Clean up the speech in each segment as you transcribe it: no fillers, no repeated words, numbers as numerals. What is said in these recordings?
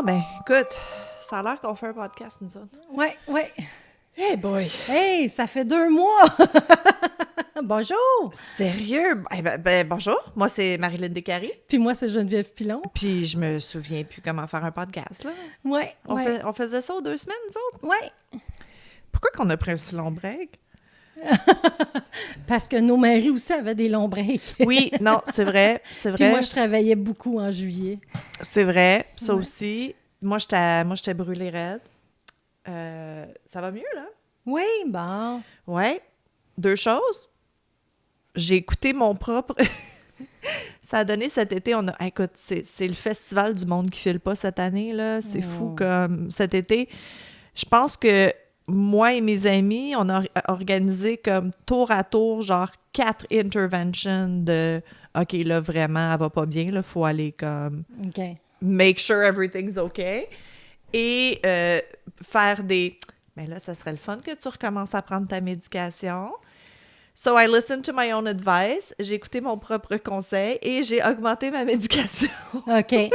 Bon, ben, écoute, ça a l'air qu'on fait un podcast, nous autres. Ouais. Hey boy! Hey, ça fait 2 mois! Bonjour! Sérieux? Bonjour, moi c'est Marilyn Descaries, Puis moi, c'est Geneviève Pilon. puis je me souviens plus comment faire un podcast, là. Ouais. On faisait ça aux 2 semaines, nous autres? Ouais. Pourquoi qu'on a pris un si long break? Parce que nos maris aussi avaient des longs breaks. Oui, non, c'est vrai, Puis moi, je travaillais beaucoup en juillet. C'est vrai, ça Ouais. aussi. Moi, j'étais brûlée raide. Ça va mieux, là? Oui, bon. Ouais. 2 choses. J'ai écouté mon propre... Ça a donné cet été, écoute, c'est le festival du monde qui file pas cette année, là. C'est fou comme cet été. Je pense que moi et mes amis, on a organisé comme tour à tour, genre 4 interventions de « OK, là, vraiment, elle va pas bien, là, faut aller comme... OK. make sure everything's okay ». Et faire des... Mais là, ça serait le fun que tu recommences à prendre ta médication. So, I listened to my own advice. J'ai écouté mon propre conseil et j'ai augmenté ma médication. OK. Fait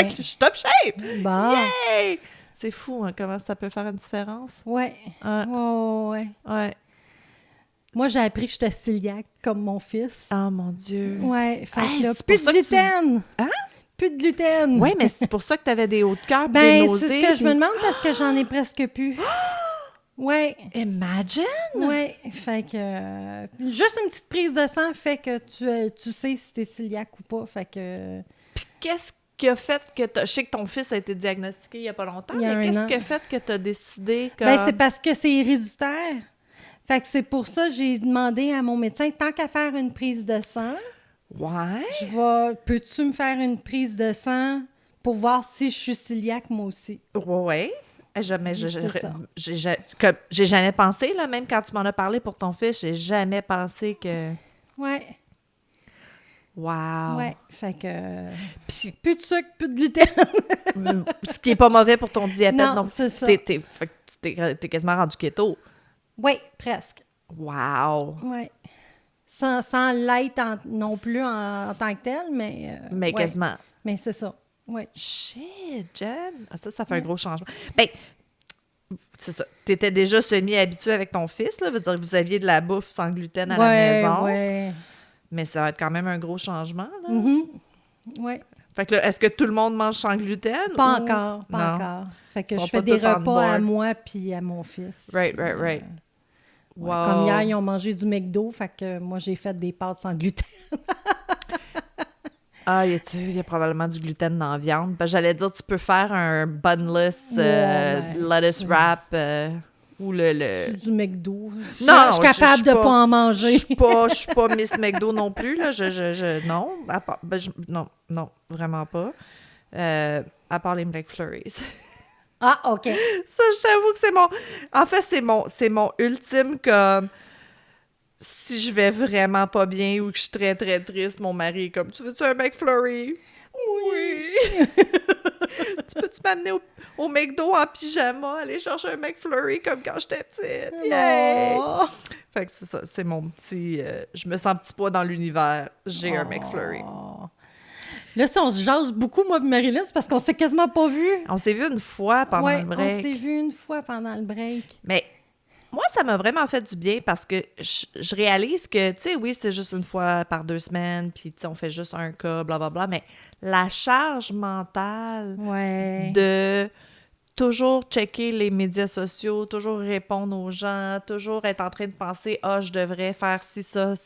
que je suis top shape! Bon. Yay! C'est fou, hein, comment ça peut faire une différence. Ouais. Ouais. Ouais. Moi, j'ai appris que j'étais cœliaque, comme mon fils. Oh mon Dieu. Ouais. Fait Hey, que là, c'est plus pour de ça que tu- gluten! Hein? Plus de gluten! Oui, mais c'est pour ça que tu avais des hauts de cœur, des Ben, nausées. c'est ce que je me puis- demande parce que j'en ai presque plus. Ouais. Imagine! Oui, fait que juste une petite prise de sang fait que tu sais si t'es cœliaque ou pas, fait que Qu'est-ce qui a fait que je sais que ton fils a été diagnostiqué il y a pas longtemps, Il y a mais un qu'est-ce an. qui a fait que tu as décidé que... ben c'est parce que c'est héréditaire. Fait que c'est pour ça que j'ai demandé à mon médecin tant qu'à faire une prise de sang, Ouais. peux-tu me faire une prise de sang pour voir si je suis cœliaque moi aussi. Ouais. Jamais, C'est ça. j'ai jamais pensé, là, même quand tu m'en as parlé pour ton fils, j'ai jamais pensé que... Ouais, Wow! ouais, fait que Puis, plus de sucre, plus de gluten. ce qui est pas mauvais pour ton diabète, Non, donc c'est ça. fait que t'es quasiment rendu keto. Oui, presque. Wow! Oui. Sans l'être non plus en tant que tel, mais... Mais ouais. quasiment. Mais c'est ça, oui. Shit, Jen! Ah, ça fait un gros changement. Ben, c'est ça. T'étais déjà semi-habitué avec ton fils, là. Veut dire que vous aviez de la bouffe sans gluten à la maison. Ouais. Mais ça va être quand même un gros changement, là. Oui. Fait que là, est-ce que tout le monde mange sans gluten? Pas ou- encore, Non. pas encore. Fait que Ils sont je fais pas des tous on repas à board. moi puis à mon fils. Right. Ouais, Wow. comme hier, ils ont mangé du McDo, fait que moi, j'ai fait des pâtes sans gluten. Ah, il y a probablement du gluten dans la viande. Ben, j'allais dire, tu peux faire un bunless Ouais, lettuce wrap ou le... C'est du McDo. Non, je suis capable de pas en Je manger. suis pas Miss McDo non plus, là. Non, non, vraiment pas. À part les McFlurries. Ah, OK. Ça, j'avoue que c'est mon... En fait, c'est mon ultime comme... Si je vais vraiment pas bien ou que je suis très, très triste, mon mari est comme « Tu veux-tu un McFlurry? » Oui! Tu peux-tu m'amener au McDo en pyjama, aller chercher un McFlurry comme quand j'étais petite? Yay! Oh. Fait que c'est ça, c'est mon petit... je me sens petit pois dans l'univers. J'ai un McFlurry. Oh. Là, si on se jase beaucoup, moi et Marilyn, c'est parce qu'on s'est quasiment pas vus. On s'est vu une fois pendant Ouais, le break. on s'est vus une fois pendant le break. Mais moi, ça m'a vraiment fait du bien parce que je réalise que, tu sais, oui, c'est juste une fois par 2 semaines, puis, tu sais, on fait juste un cas, blablabla, mais la charge mentale Ouais. de toujours checker les médias sociaux, toujours répondre aux gens, toujours être en train de penser « Ah, je devrais faire ci, ça. » Tu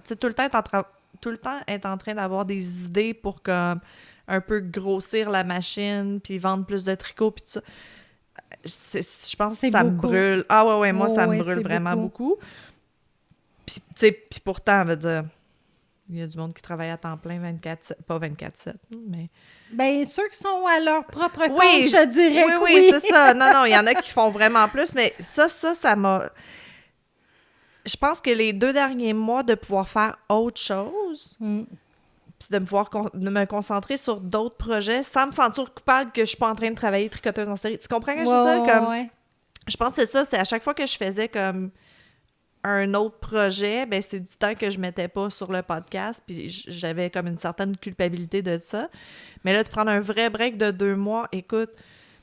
sais, tout le temps être en train d'avoir des idées pour comme un peu grossir la machine, puis vendre plus de tricots, puis tout ça. Je pense que C'est ça me beaucoup. brûle. Ah ouais, moi, Oh, ça me ouais, brûle c'est vraiment beaucoup. Puis, tu sais, puis pourtant, on va dire, il y a du monde qui travaille à temps plein 24/7, pas 24/7, mais... Ben, ceux qui sont à leur propre compte, Oui, je dirais que oui, c'est ça. Non, il y en a qui font vraiment plus, mais ça m'a... Je pense que les 2 derniers mois, de pouvoir faire autre chose, puis de me concentrer sur d'autres projets sans me sentir coupable que je suis pas en train de travailler tricoteuse en série. Tu comprends ce que je veux dire? Comme, ouais. je pense que c'est ça, c'est à chaque fois que je faisais comme un autre projet, ben c'est du temps que je mettais pas sur le podcast, puis j'avais comme une certaine culpabilité de ça. Mais là, de prendre un vrai break de 2 mois, écoute,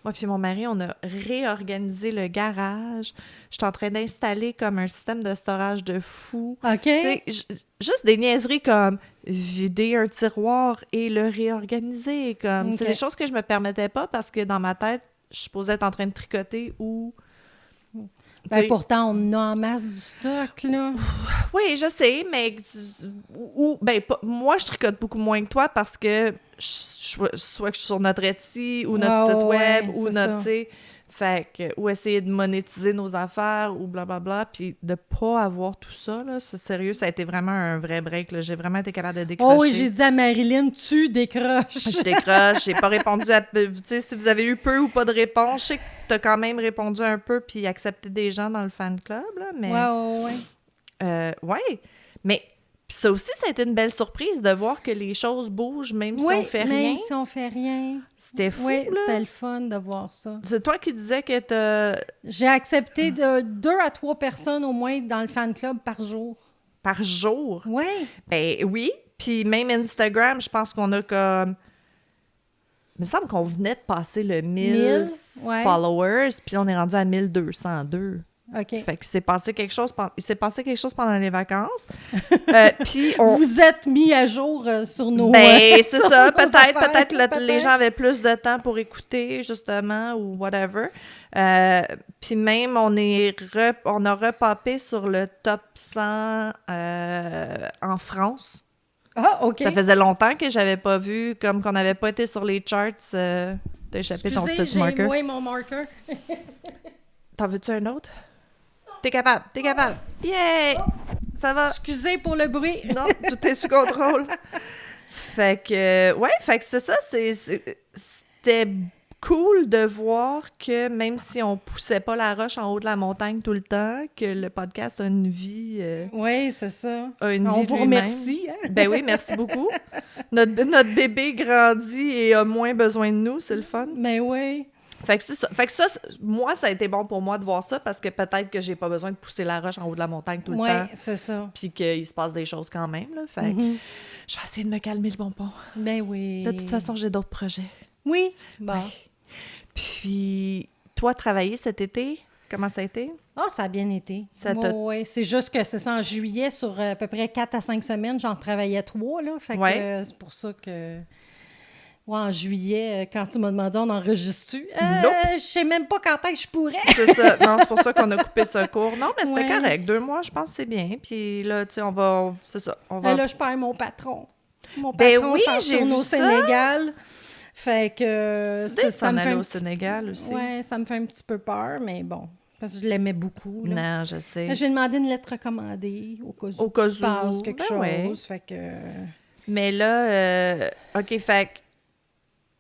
moi puis mon mari, on a réorganisé le garage. Je suis en train d'installer comme un système de storage de fou. OK. Tu sais, juste des niaiseries comme vider un tiroir et le réorganiser. Comme, c'est OK. des choses que je me permettais pas parce que dans ma tête, je supposais être en train de tricoter ou... Ben, tu sais, pourtant, on a en masse du stock, là. oui, je sais, mais ben, moi, je tricote beaucoup moins que toi parce que soit que je suis sur notre Etsy ou notre Ouais, site web ouais, ou c'est notre, ça. tu sais, fait que, ou essayer de monétiser nos affaires ou blablabla, puis de pas avoir tout ça, là, c'est sérieux, ça a été vraiment un vrai break, là. J'ai vraiment été capable de décrocher. Oh oui, j'ai dit à Marilyn, tu décroches. Je décroche, j'ai pas répondu à... Tu sais, si vous avez eu peu ou pas de réponse, je sais que t'as quand même répondu un peu puis accepté des gens dans le fan club, là, mais... Ouais. ouais, mais pis ça aussi, ça a été une belle surprise de voir que les choses bougent même si Oui, on fait même rien. si on fait rien. C'était fou, Oui, là. c'était le fun de voir ça. C'est toi qui disais que t'as... J'ai accepté de 2 à 3 personnes au moins dans le fan club par jour. par jour. Oui. Ben oui, puis même Instagram, je pense qu'on a comme... Il me semble qu'on venait de passer le 1000 ouais. followers, puis on est rendu à 1202. OK. Fait qu'il s'est passé quelque chose, il s'est passé quelque chose pendant les vacances. Puis on... Vous êtes mis à jour sur nos... Ben, c'est sur ça. nos affaires, Peut-être les gens avaient plus de temps pour écouter, justement, ou whatever. Puis même, on a repopé sur le top 100 en France. Ah, OK. Ça faisait longtemps que j'avais pas vu, comme qu'on n'avait pas été sur les charts d'échapper ton Excusez, stitch j'ai marker. moins mon marker. T'en veux-tu un autre? T'es capable. Yay! Ça va. Excusez pour le bruit. Non, tout est sous contrôle. Fait que, ouais, fait que c'est ça, c'était cool de voir que même si on poussait pas la roche en haut de la montagne tout le temps, que le podcast a une vie, Oui, c'est ça. a une On vie vous lui-même. remercie. Hein? Ben oui, merci beaucoup. Notre bébé grandit et a moins besoin de nous, c'est le fun. Mais oui. Fait que c'est ça. Fait que ça, moi, ça a été bon pour moi de voir ça parce que peut-être que j'ai pas besoin de pousser la roche en haut de la montagne tout le Oui, temps. c'est ça. Puis qu'il se passe des choses quand même, là. Fait que je vais essayer de me calmer le bonbon. Ben oui. De toute façon, j'ai d'autres projets. Oui. Bon. Ouais. Puis, toi, travailler cet été, comment ça a été? Ah, ça a bien été. Ça t'a- Oui, c'est juste que c'est ça, en juillet, sur à peu près 4 à 5 semaines, j'en travaillais 3, là. Fait que Ouais. c'est pour ça que... Ouais, en juillet, quand tu m'as demandé, on enregistre-tu? Nope. Je sais même pas quand est-ce que je pourrais. C'est ça. Non, c'est pour ça qu'on a coupé ce cours. Non, mais c'était Ouais. correct. 2 mois, je pense que c'est bien. Puis là, tu sais, c'est ça. On va... Ben là, je perds mon patron. Mon Ben patron oui, s'en j'ai retourne vu au ça. Sénégal. Fait que C'est de s'en me fait aller un au petit... Sénégal aussi. Ouais, ça me fait un petit peu peur, mais bon, parce que je l'aimais beaucoup. Là. Non, je sais. Là, j'ai demandé une lettre recommandée au cas où Au cas il se passe où. quelque Ben chose. ouais. Fait que... Mais là, OK, fait que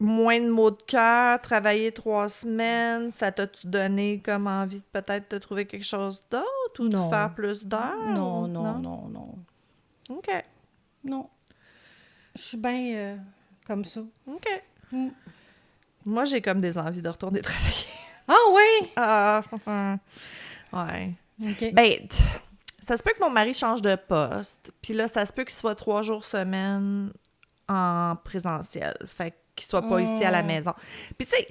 moins de mots de cœur, travailler 3 semaines, ça t'a-tu donné comme envie de peut-être de trouver quelque chose d'autre ou Non. de faire plus d'heures? Non, ou- non. OK, Non. Je suis bien comme ça. OK. Mm. Moi, j'ai comme des envies de retourner travailler. Ah oui? Ah, ouais. OK. Ben, ça se peut que mon mari change de poste, puis là, ça se peut qu'il soit 3 jours semaine en présentiel, fait qu'il soit pas ici à la maison. Puis tu sais,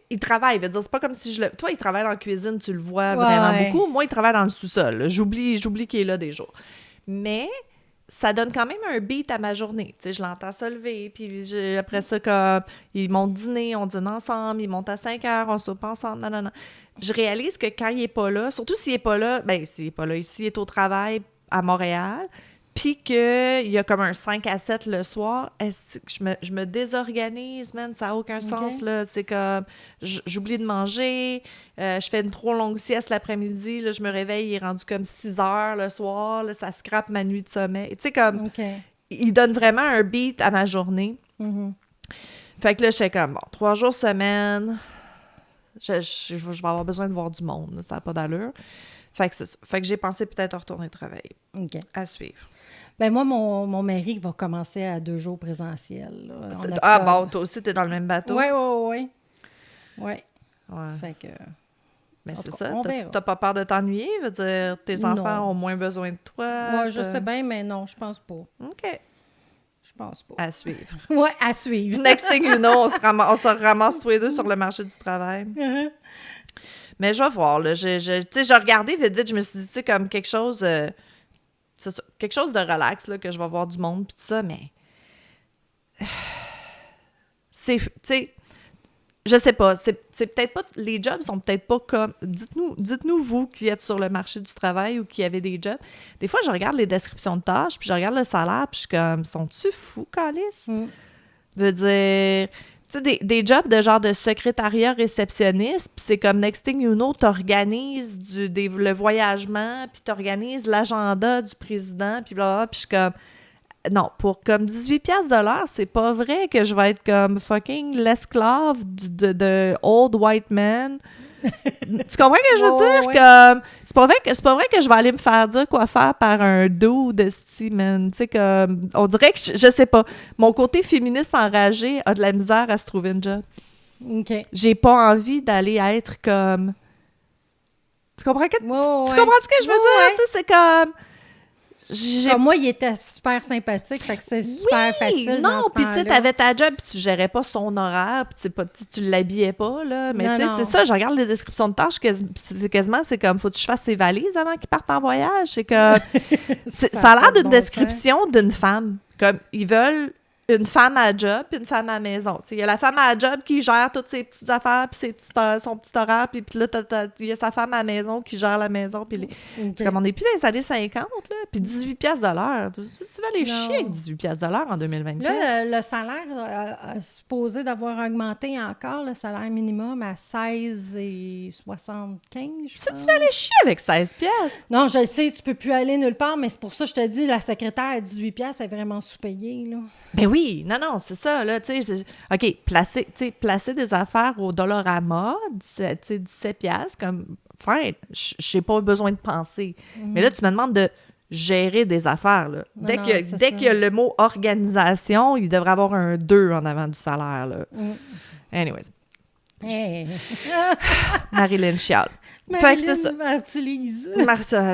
il travaille, veut dire, c'est pas comme si je le... Toi, il travaille en cuisine, tu le vois vraiment Ouais. beaucoup. Moi, il travaille dans le sous-sol. Là. J'oublie qu'il est là des jours. Mais ça donne quand même un beat à ma journée. Tu sais, je l'entends se lever, puis après ça, comme, il monte dîner, on dîne ensemble, il monte à 5 heures, on soupe ensemble, non. Je réalise que quand il est pas là, surtout s'il est pas là, s'il est pas là, s'il est au travail à Montréal, puis qu'il y a comme un 5 à 7 le soir, je me désorganise, man, ça n'a aucun sens, là. C'est comme, j'oublie de manger, je fais une trop longue sieste l'après-midi, là, je me réveille, il est rendu comme 6 heures le soir, là, ça scrape ma nuit de sommeil. Tu sais, comme, OK. il donne vraiment un beat à ma journée. Mhm. Fait que là, je fais comme, bon, 3 jours semaine, je vais avoir besoin de voir du monde, là, ça n'a pas d'allure. Fait que c'est ça. Fait que j'ai pensé peut-être retourner travailler. OK. À suivre. Ben moi, mon mari va commencer à 2 jours présentiels. Là, en Ah octobre. bon, toi aussi, t'es dans le même bateau? Oui. Ouais. Fait que... Mais En c'est tout cas, ça, on verra. t'as pas peur de t'ennuyer? Veut dire, tes Non. enfants ont moins besoin de toi? Ouais, je sais bien, mais non, je pense pas. OK. Je pense pas. À suivre. Ouais, à suivre. Next thing you know, on se ramasse tous les deux sur le marché du travail. Mais je vais voir, là. Tu sais, j'ai regardé vite, vite, je me suis dit, tu sais, comme quelque chose... c'est ça, quelque chose de relax, là, que je vais voir du monde, puis tout ça, mais... c'est... Tu sais... Je sais pas, c'est peut-être pas... Les jobs sont peut-être pas comme... Dites-nous, vous, qui êtes sur le marché du travail ou qui avez des jobs. Des fois, je regarde les descriptions de tâches, puis je regarde le salaire, puis je suis comme... Sont-tu fous, Calice? Veut dire... Tu sais, des jobs de genre de secrétariat réceptionniste, puis c'est comme next thing you know, t'organises le voyagement, puis t'organises l'agenda du président, puis blablabla, puis je suis comme... Non, pour comme 18 piastres de l'heure, c'est pas vrai que je vais être comme fucking l'esclave de old white man. Tu comprends ce que je veux dire? Ouais. Comme, c'est pas vrai que je vais aller me faire dire quoi faire par un dude de style, man. Tu sais, comme, on dirait que, je sais pas, mon côté féministe enragé a de la misère à se trouver une job. OK. J'ai pas envie d'aller être comme... Tu comprends, tu comprends ce que je veux dire? Tu sais, c'est comme... Comme moi, il était super sympathique, fait que c'est super facile. Non, puis tu sais, t'avais ta job, puis tu gérais pas son horaire, puis tu l'habillais pas, là. Mais tu sais, c'est ça, je regarde les descriptions de tâches, c'est comme, faut que je fasse ses valises avant qu'il parte en voyage. C'est comme, ça a l'air d'une description d'une femme. Comme, ils veulent une femme à job puis une femme à la maison. Il y a la femme à la job qui gère toutes ses petites affaires puis son petit horaire, puis là, il y a sa femme à la maison qui gère la maison. Puis c'est comme on n'est plus dans les années 50, là, puis 18 piastres de l'heure. Tu vas aller chier avec 18 piastres de l'heure en 2024? Là, le salaire a supposé d'avoir augmenté encore, le salaire minimum, à 16,75, je pense. Tu vas aller chier avec 16 piastres? Non, je le sais, tu peux plus aller nulle part, mais c'est pour ça que je te dis, la secrétaire à 18 piastres est vraiment sous-payée, là. Ben oui, non, c'est ça, là, tu sais. OK, placer des affaires au Dollarama, 17 piastres, comme, fine, j'ai pas besoin de penser. Mais là, tu me demandes de gérer des affaires, là. Dès qu'il y a le mot « organisation », il devrait avoir un 2 en avant du salaire, là. Anyways. Hey. Marilyn chiale. Fait que c'est ça.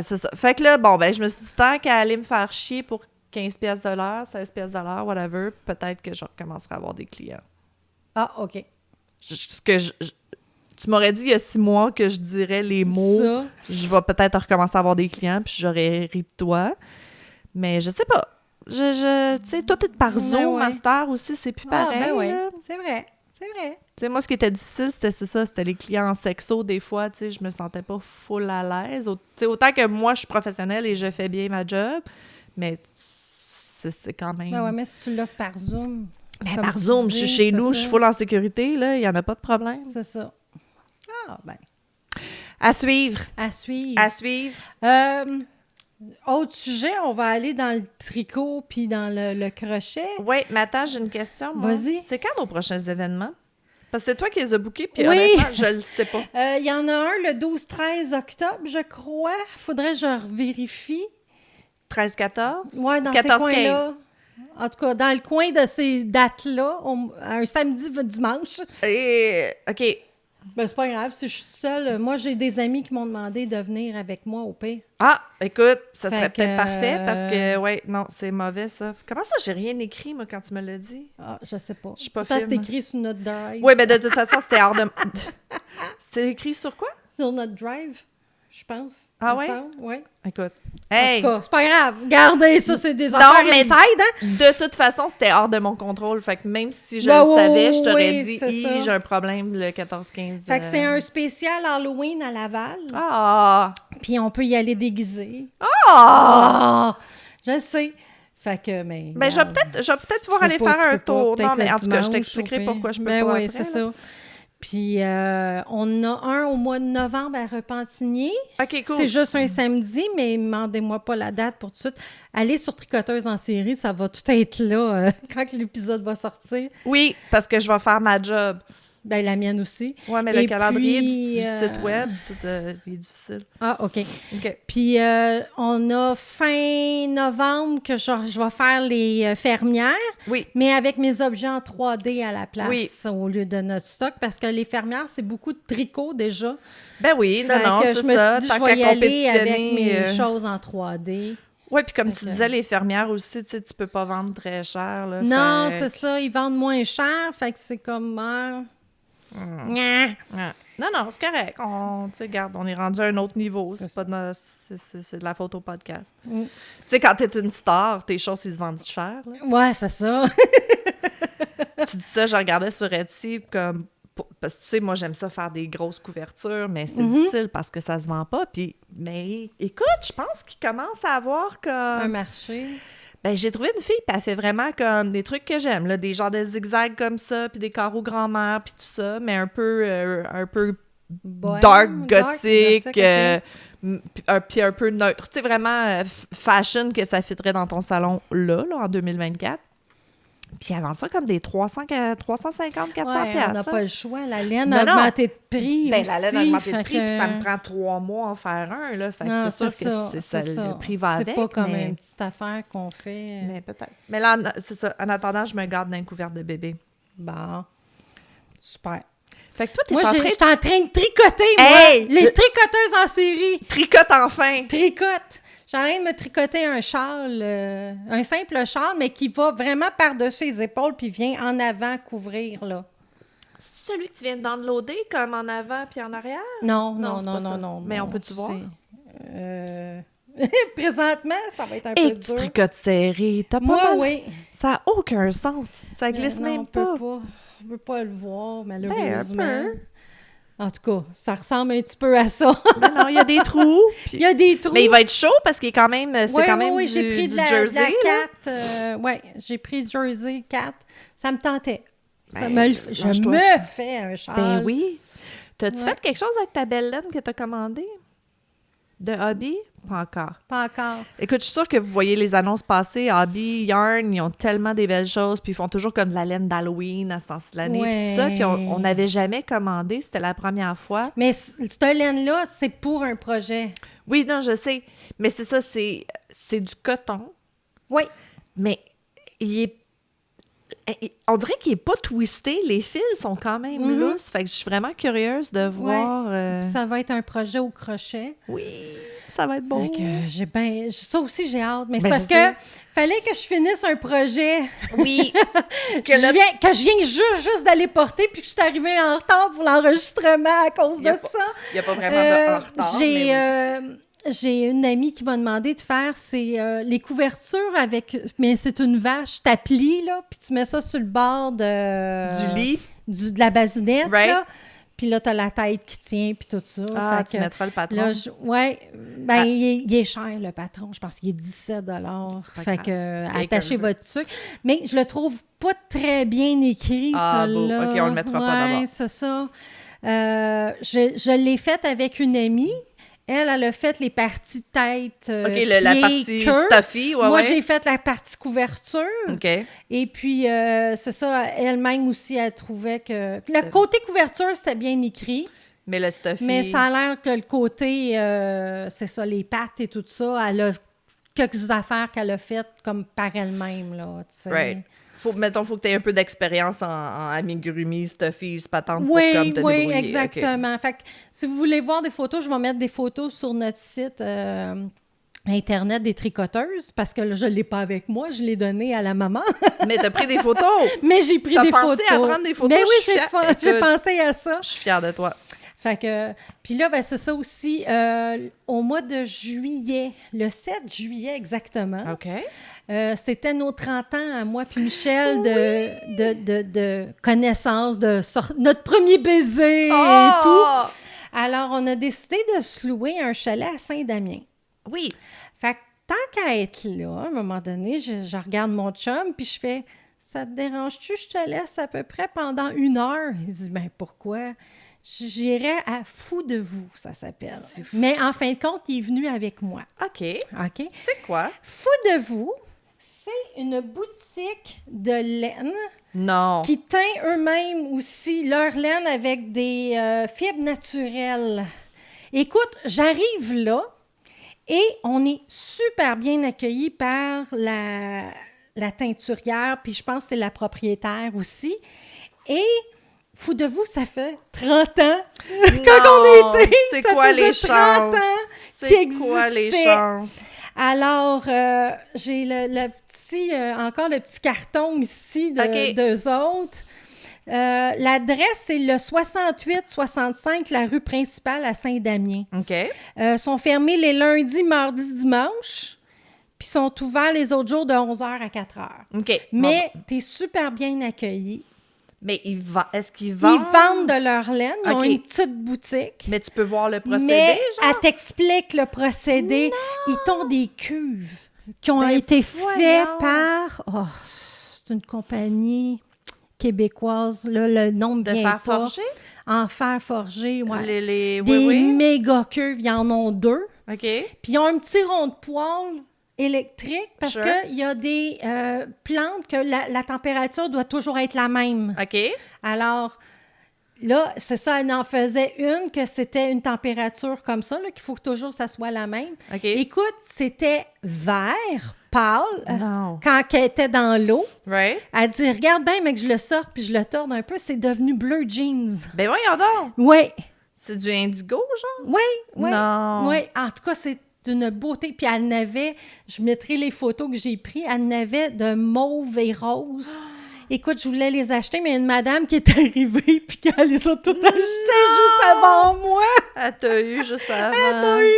C'est ça. Fait que là, bon, ben, je me suis dit, tant qu'à aller me faire chier pour 15 piastres de l'heure, 16 piastres de l'heure, whatever, peut-être que je recommencerai à avoir des clients. Ah, OK. Tu m'aurais dit il y a 6 mois que je dirais les mots. Ça. Je vais peut-être recommencer à avoir des clients, puis j'aurais ri de toi. Mais je sais pas. Tu sais, toi, t'es par Zoom, Master aussi, c'est plus pareil. Ben oui, là. c'est vrai. C'est vrai. Tu sais, moi, ce qui était difficile, c'était les clients en sexo. Des fois, tu sais, je me sentais pas full à l'aise. Tu sais, autant que moi, je suis professionnelle et je fais bien ma job, mais c'est quand même... Ben ouais, mais si tu l'offres par Zoom... Ben par Zoom, je suis chez nous, je suis full en sécurité, là, il n'y en a pas de problème. C'est ça. Ah, ben... À suivre. À suivre. À suivre. Autre sujet, on va aller dans le tricot puis dans le crochet. Oui, mais attends, j'ai une question, moi. Vas-y. C'est quand nos prochains événements? Parce que c'est toi qui les as bookés, puis honnêtement, je le sais pas. Il y en a un le 12-13 octobre, je crois. Faudrait que je vérifie. 13-14? Oui, dans ces coins-là. En tout cas, dans le coin de ces dates-là, un samedi, dimanche. OK. Ben, c'est pas grave, si je suis seule. Moi, j'ai des amis qui m'ont demandé de venir avec moi au pire. Ah, écoute, ça serait peut-être parfait parce que, ouais, non, c'est mauvais, ça. Comment ça, j'ai rien écrit, moi, quand tu me l'as dit? Ah, je sais pas. Je suis pas fine. fine. C'est écrit sur notre drive. Oui, ben de toute façon, c'était hors de... C'est écrit sur quoi? Sur notre drive, je pense. Ah ouais? Oui. Écoute. Hey. En tout cas, c'est pas grave. Gardez ça, c'est des affaires inside, hein? De toute façon, c'était hors de mon contrôle. Fait que même si je le savais, je t'aurais dit, j'ai un problème le 14-15. Fait que c'est un spécial Halloween à Laval. Ah! Puis on peut y aller déguisé. Ah! Je sais. Fait que, mais... Ben, je vais peut-être pouvoir aller faire un tour. Non, mais en tout cas, je t'expliquerai pourquoi je peux pas oui, après. c'est ça. Puis, on a un au mois de novembre à Repentigny. OK, cool. C'est juste un samedi, mais demandez-moi pas la date pour tout de suite. Allez sur Tricoteuse en série, ça va tout être là quand l'épisode va sortir. Oui, parce que je vais faire ma job. Ben la mienne aussi. Oui, mais le calendrier du site web, il est difficile. Ah, OK. Puis, on a fin novembre que je vais faire les fermières, mais avec mes objets en 3D à la place au lieu de notre stock, parce que les fermières, c'est beaucoup de tricot déjà. Ben oui, non, c'est je me ça. suis dit, je vais y aller avec mes choses en 3D. Oui, puis comme tu disais, les fermières aussi, tu sais, tu peux pas vendre très cher. Là, non, c'est ça. Ils vendent moins cher. Fait que c'est comme... Non, c'est correct. Regarde, on est rendu à un autre niveau. C'est de la photo podcast. Tu sais, quand t'es une star, tes choses, ils se vendent cher. Là. Ouais, c'est ça. Tu dis ça, je regardais sur Etsy comme... Parce que tu sais, moi, j'aime ça faire des grosses couvertures, mais c'est difficile parce que ça se vend pas. Mais écoute, je pense qu'il commence à avoir comme... Un marché. Ben, j'ai trouvé une fille, puis elle fait vraiment comme des trucs que j'aime, là, des genres de zigzags comme ça, puis des carreaux grand-mère, puis tout ça, mais un peu dark, gothique, puis un peu neutre. Tu sais, vraiment fashion que ça fitterait dans ton salon là, en 2024. Puis avant ça, comme des 350, 400 piastres. On n'a pas le choix. La laine a augmenté de prix aussi. La laine a augmenté de prix, puis ça me prend 3 mois à en faire un. Là, fait que c'est sûr que c'est ça, le prix va avec. C'est pas comme une petite affaire qu'on fait. Mais peut-être. Mais là, c'est ça. En attendant, je me garde d'un couvert de bébé. Bon. Super. Fait que toi, moi, je suis en train de tricoter, moi. Les tricoteuses en série. Tricote enfin. Tricote. J'ai envie de me tricoter un châle, un simple châle, mais qui va vraiment par-dessus les épaules puis vient en avant couvrir, là. C'est celui que tu viens de downloader, comme en avant puis en arrière? Non. Mais on peut-tu voir? Présentement, ça va être un peu dur. Et tu tricotes serré. T'as pas mal... oui. Ça n'a aucun sens. Ça glisse même pas. On peut pas le voir, malheureusement. Un peu. En tout cas, ça ressemble un petit peu à ça. Non, il y a des trous. Il y a des trous. Mais il va être chaud parce qu'il est quand même, oui, j'ai pris de jersey. J'ai pris jersey 4. Ça me tentait. Je me fais un châle. Ben oui. T'as-tu fait quelque chose avec ta belle laine que t'as commandée? De Hobby? Pas encore. Pas encore. Écoute, je suis sûre que vous voyez les annonces passer. Hobby, Yarn, ils ont tellement des belles choses. Puis ils font toujours comme de la laine d'Halloween à ce temps-ci de l'année. Puis tout ça. Puis on n'avait jamais commandé. C'était la première fois. Mais cette laine-là, c'est pour un projet. Oui, non, je sais. Mais c'est ça, c'est du coton. Oui. Mais on dirait qu'il n'est pas twisté. Les fils sont quand même lousses. Fait que je suis vraiment curieuse de voir... Ça va être un projet au crochet. Oui, ça va être beau. Ça aussi, j'ai hâte. Mais c'est parce que fallait que je finisse un projet. Oui. que je viens juste d'aller porter puis que je suis arrivée en retard pour l'enregistrement à cause de ça. Il n'y a pas vraiment de retard. J'ai une amie qui m'a demandé de faire les couvertures avec... Mais c'est une vache, tu plies, là, puis tu mets ça sur le bord du lit. De la basinette, là. Puis là, tu as la tête qui tient, puis tout ça. Ah, tu mettras le patron. Là, il est cher, le patron. Je pense qu'il est 17 $. Fait que attachez votre sucre. Mais je le trouve pas très bien écrit, celui-là. OK, on le mettra pas d'abord. Oui, c'est ça. Je l'ai faite avec une amie. Elle a fait les parties tête, pieds, la partie stuffy. Moi, j'ai fait la partie couverture. OK. Et puis, c'est ça, elle-même aussi, elle trouvait que... Le côté couverture, c'était bien écrit. Mais le stuffy... Mais ça a l'air que le côté, c'est ça, les pattes et tout ça, elle a quelques affaires qu'elle a faites comme par elle-même, là, tu sais. Right. Faut que tu aies un peu d'expérience en amigurumi, stuffy, patente pour comme te débrouiller. Oui, exactement. Okay. Fait que si vous voulez voir des photos, je vais mettre des photos sur notre site Internet des tricoteuses, parce que là, je ne l'ai pas avec moi, je l'ai donné à la maman. Mais tu as pris des photos! Mais j'ai pris des photos. T'as pensé à prendre des photos? Mais oui, j'ai pensé à ça. Je suis fière de toi. Fait que, puis là, ben, c'est ça aussi, au mois de juillet, le 7 juillet exactement. OK. C'était nos 30 ans à moi puis Michel de connaissance, notre premier baiser et tout. Alors, on a décidé de se louer un chalet à Saint-Damien. Oui. Fait que tant qu'à être là, à un moment donné, je regarde mon chum puis je fais « Ça te dérange-tu? Je te laisse à peu près pendant 1 heure. » Il dit « Ben pourquoi? » J'irai à Fou de vous, ça s'appelle. Mais en fin de compte, il est venu avec moi. OK. C'est quoi? Fou de vous, c'est une boutique de laine. Non. Qui teint eux-mêmes aussi leur laine avec des fibres naturelles. Écoute, j'arrive là et on est super bien accueillis par la teinturière, puis je pense que c'est la propriétaire aussi. Et fou de vous, ça fait 30 ans Non, qu'on était. c'est Ça quoi faisait les 30 chances? ans qui C'est quoi les existait. chances? Alors, j'ai le petit, encore le petit carton ici OK. d'eux autres. L'adresse, c'est le 68-65, la rue principale à Saint-Damien. OK. Sont fermés les lundis, mardis, dimanches, puis sont ouverts les autres jours de 11h à 4h. OK. Mais Bon. t'es super bien accueilli. Mais est-ce qu'ils Ils vendent? vendent de leur laine. Ils ont OK. une petite boutique. Mais tu peux voir le procédé, Mais genre? elle t'explique le procédé. Ils t'ont des cuves qui ont Ben, été voyons. faites par... Oh, c'est une compagnie québécoise. Là, le nom me De vient faire pas. forger? En fer forgé, ouais. Les Des oui. méga cuves. Ils en ont 2. OK. Puis ils ont un petit rond de poêle électrique parce Sure. qu'il y a des plantes que la température doit toujours être la même. OK. Alors, là, c'est ça, elle en faisait une que c'était une température comme ça, là, qu'il faut que toujours ça soit la même. OK. Écoute, c'était vert, pâle, Non. quand elle était dans l'eau. Right? Elle dit, regarde bien, mais que je le sorte puis je le torde un peu, c'est devenu bleu jeans. Ben voyons donc! Oui, C'est du indigo, genre? oui, oui. Non. Oui, en tout cas, c'est d'une beauté. Puis elle n'avait, je mettrai les photos que j'ai prises, elle n'avait de mauve et rose. Écoute, je voulais les acheter, mais il y a une madame qui est arrivée puis qu'elle les a toutes achetées juste avant moi. Elle t'a eu juste avant. Pas eu.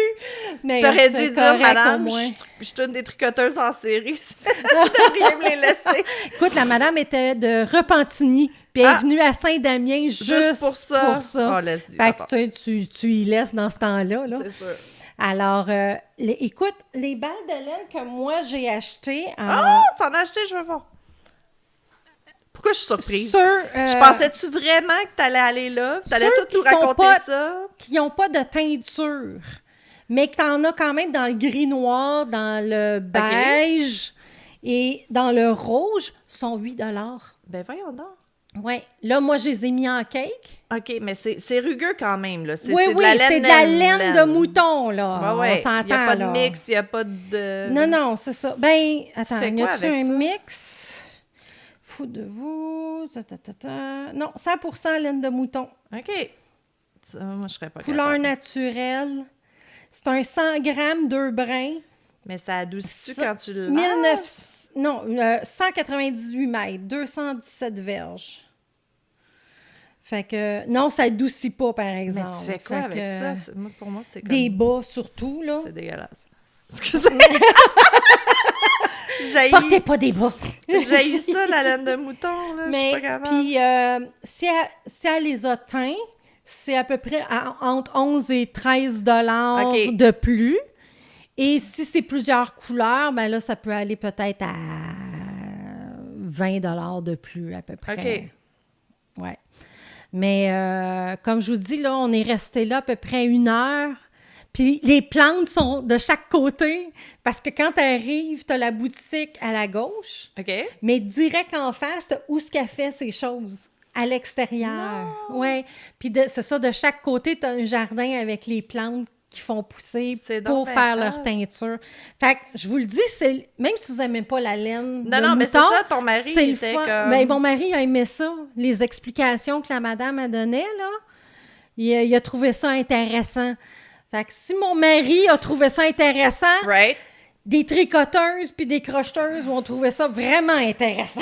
Mais T'aurais c'est dû dire, correct madame, au moins. je suis une des tricoteuses en série. Devriez me les laisser. Écoute, la madame était de Repentigny, puis elle est Ah! venue à Saint-Damien juste pour ça. pour ça. Oh, laisse-y, Fait que attends. tu y laisses dans ce temps-là. Là. C'est sûr. Alors, écoute, les balles de laine que moi j'ai achetées Oh, t'en as acheté, je veux voir. Pourquoi je suis surprise? sur... Je pensais-tu vraiment que t'allais aller là? T'allais ceux tout nous qui sont raconter pas- ça? qui n'ont pas de teinture, mais que t'en as quand même dans le gris-noir, dans le beige et dans le rouge, sont 8 $. Ben voyons donc. Oui. Là, moi, je les ai mis en cake. OK, mais c'est rugueux quand même, là. Oui, de la laine, c'est de la laine de mouton, Ouais, là. ouais. On s'entend, Il n'y a pas de là. mix, il n'y a pas de... Non, c'est ça. Ben, attends, fais y quoi a-tu avec un ça? mix? Fou de vous... Non, 100% laine de mouton. OK. Ça, moi, je serais pas Couleur capable. naturelle. C'est un 100 grammes, 2 brins. Mais ça adoucit-tu Ça, quand tu le laves? 198 mètres, 217 verges. Fait que, non, ça adoucit pas, par Mais exemple. tu fais quoi Fait avec que, ça? Pour moi, c'est comme... Des bas, surtout, là. C'est dégueulasse. Excusez. Portez pas des bas! J'haïs ça, la laine de mouton, là. Je suis pas Mais, capable. puis, si elle les a teints, c'est à peu près entre 11 et 13 $ OK. de plus. Et si c'est plusieurs couleurs, ben là, ça peut aller peut-être à 20 $ de plus, à peu près. OK. Ouais. Mais comme je vous dis, là, on est resté là à peu près 1 heure. Puis les plantes sont de chaque côté. Parce que quand tu arrives, tu as la boutique à la gauche. OK. Mais direct en face, t'as où ce qu'elle fait ces choses. À l'extérieur. Oui. Puis c'est ça, de chaque côté, tu as un jardin avec les plantes qui font pousser C'est donc pour ben faire hot. leur teinture. Fait que je vous le dis, même si vous n'aimez pas la laine de Non, mais c'est mouton, ça, ton mari c'est le était fun. comme... Ben, mon mari a aimé ça. Les explications que la madame a données, là, il a trouvé ça intéressant. Fait que si mon mari a trouvé ça intéressant, Right? des tricoteuses puis des crocheteuses vont trouver ça vraiment intéressant.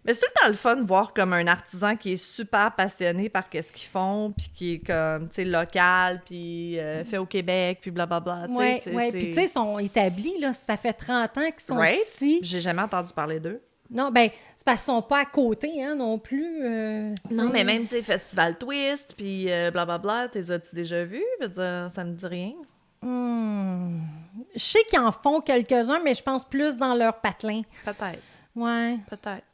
Mais c'est tout le temps le fun de voir comme un artisan qui est super passionné par qu'est-ce qu'ils font, puis qui est comme, tu sais, local, puis fait au Québec, puis blablabla. Oui, c'est- puis tu sais, ils sont établis, là, ça fait 30 ans qu'ils sont Right? ici. J'ai jamais entendu parler d'eux. Non, ben c'est parce qu'ils sont pas à côté, hein, non plus. tu Non, sais. mais même, tu sais, Festival Twist, puis blablabla, t'es as-tu déjà vu? Je veux dire, ça me dit rien. Je sais qu'ils en font quelques-uns, mais je pense plus dans leur patelin. Peut-être, Ouais. peut-être.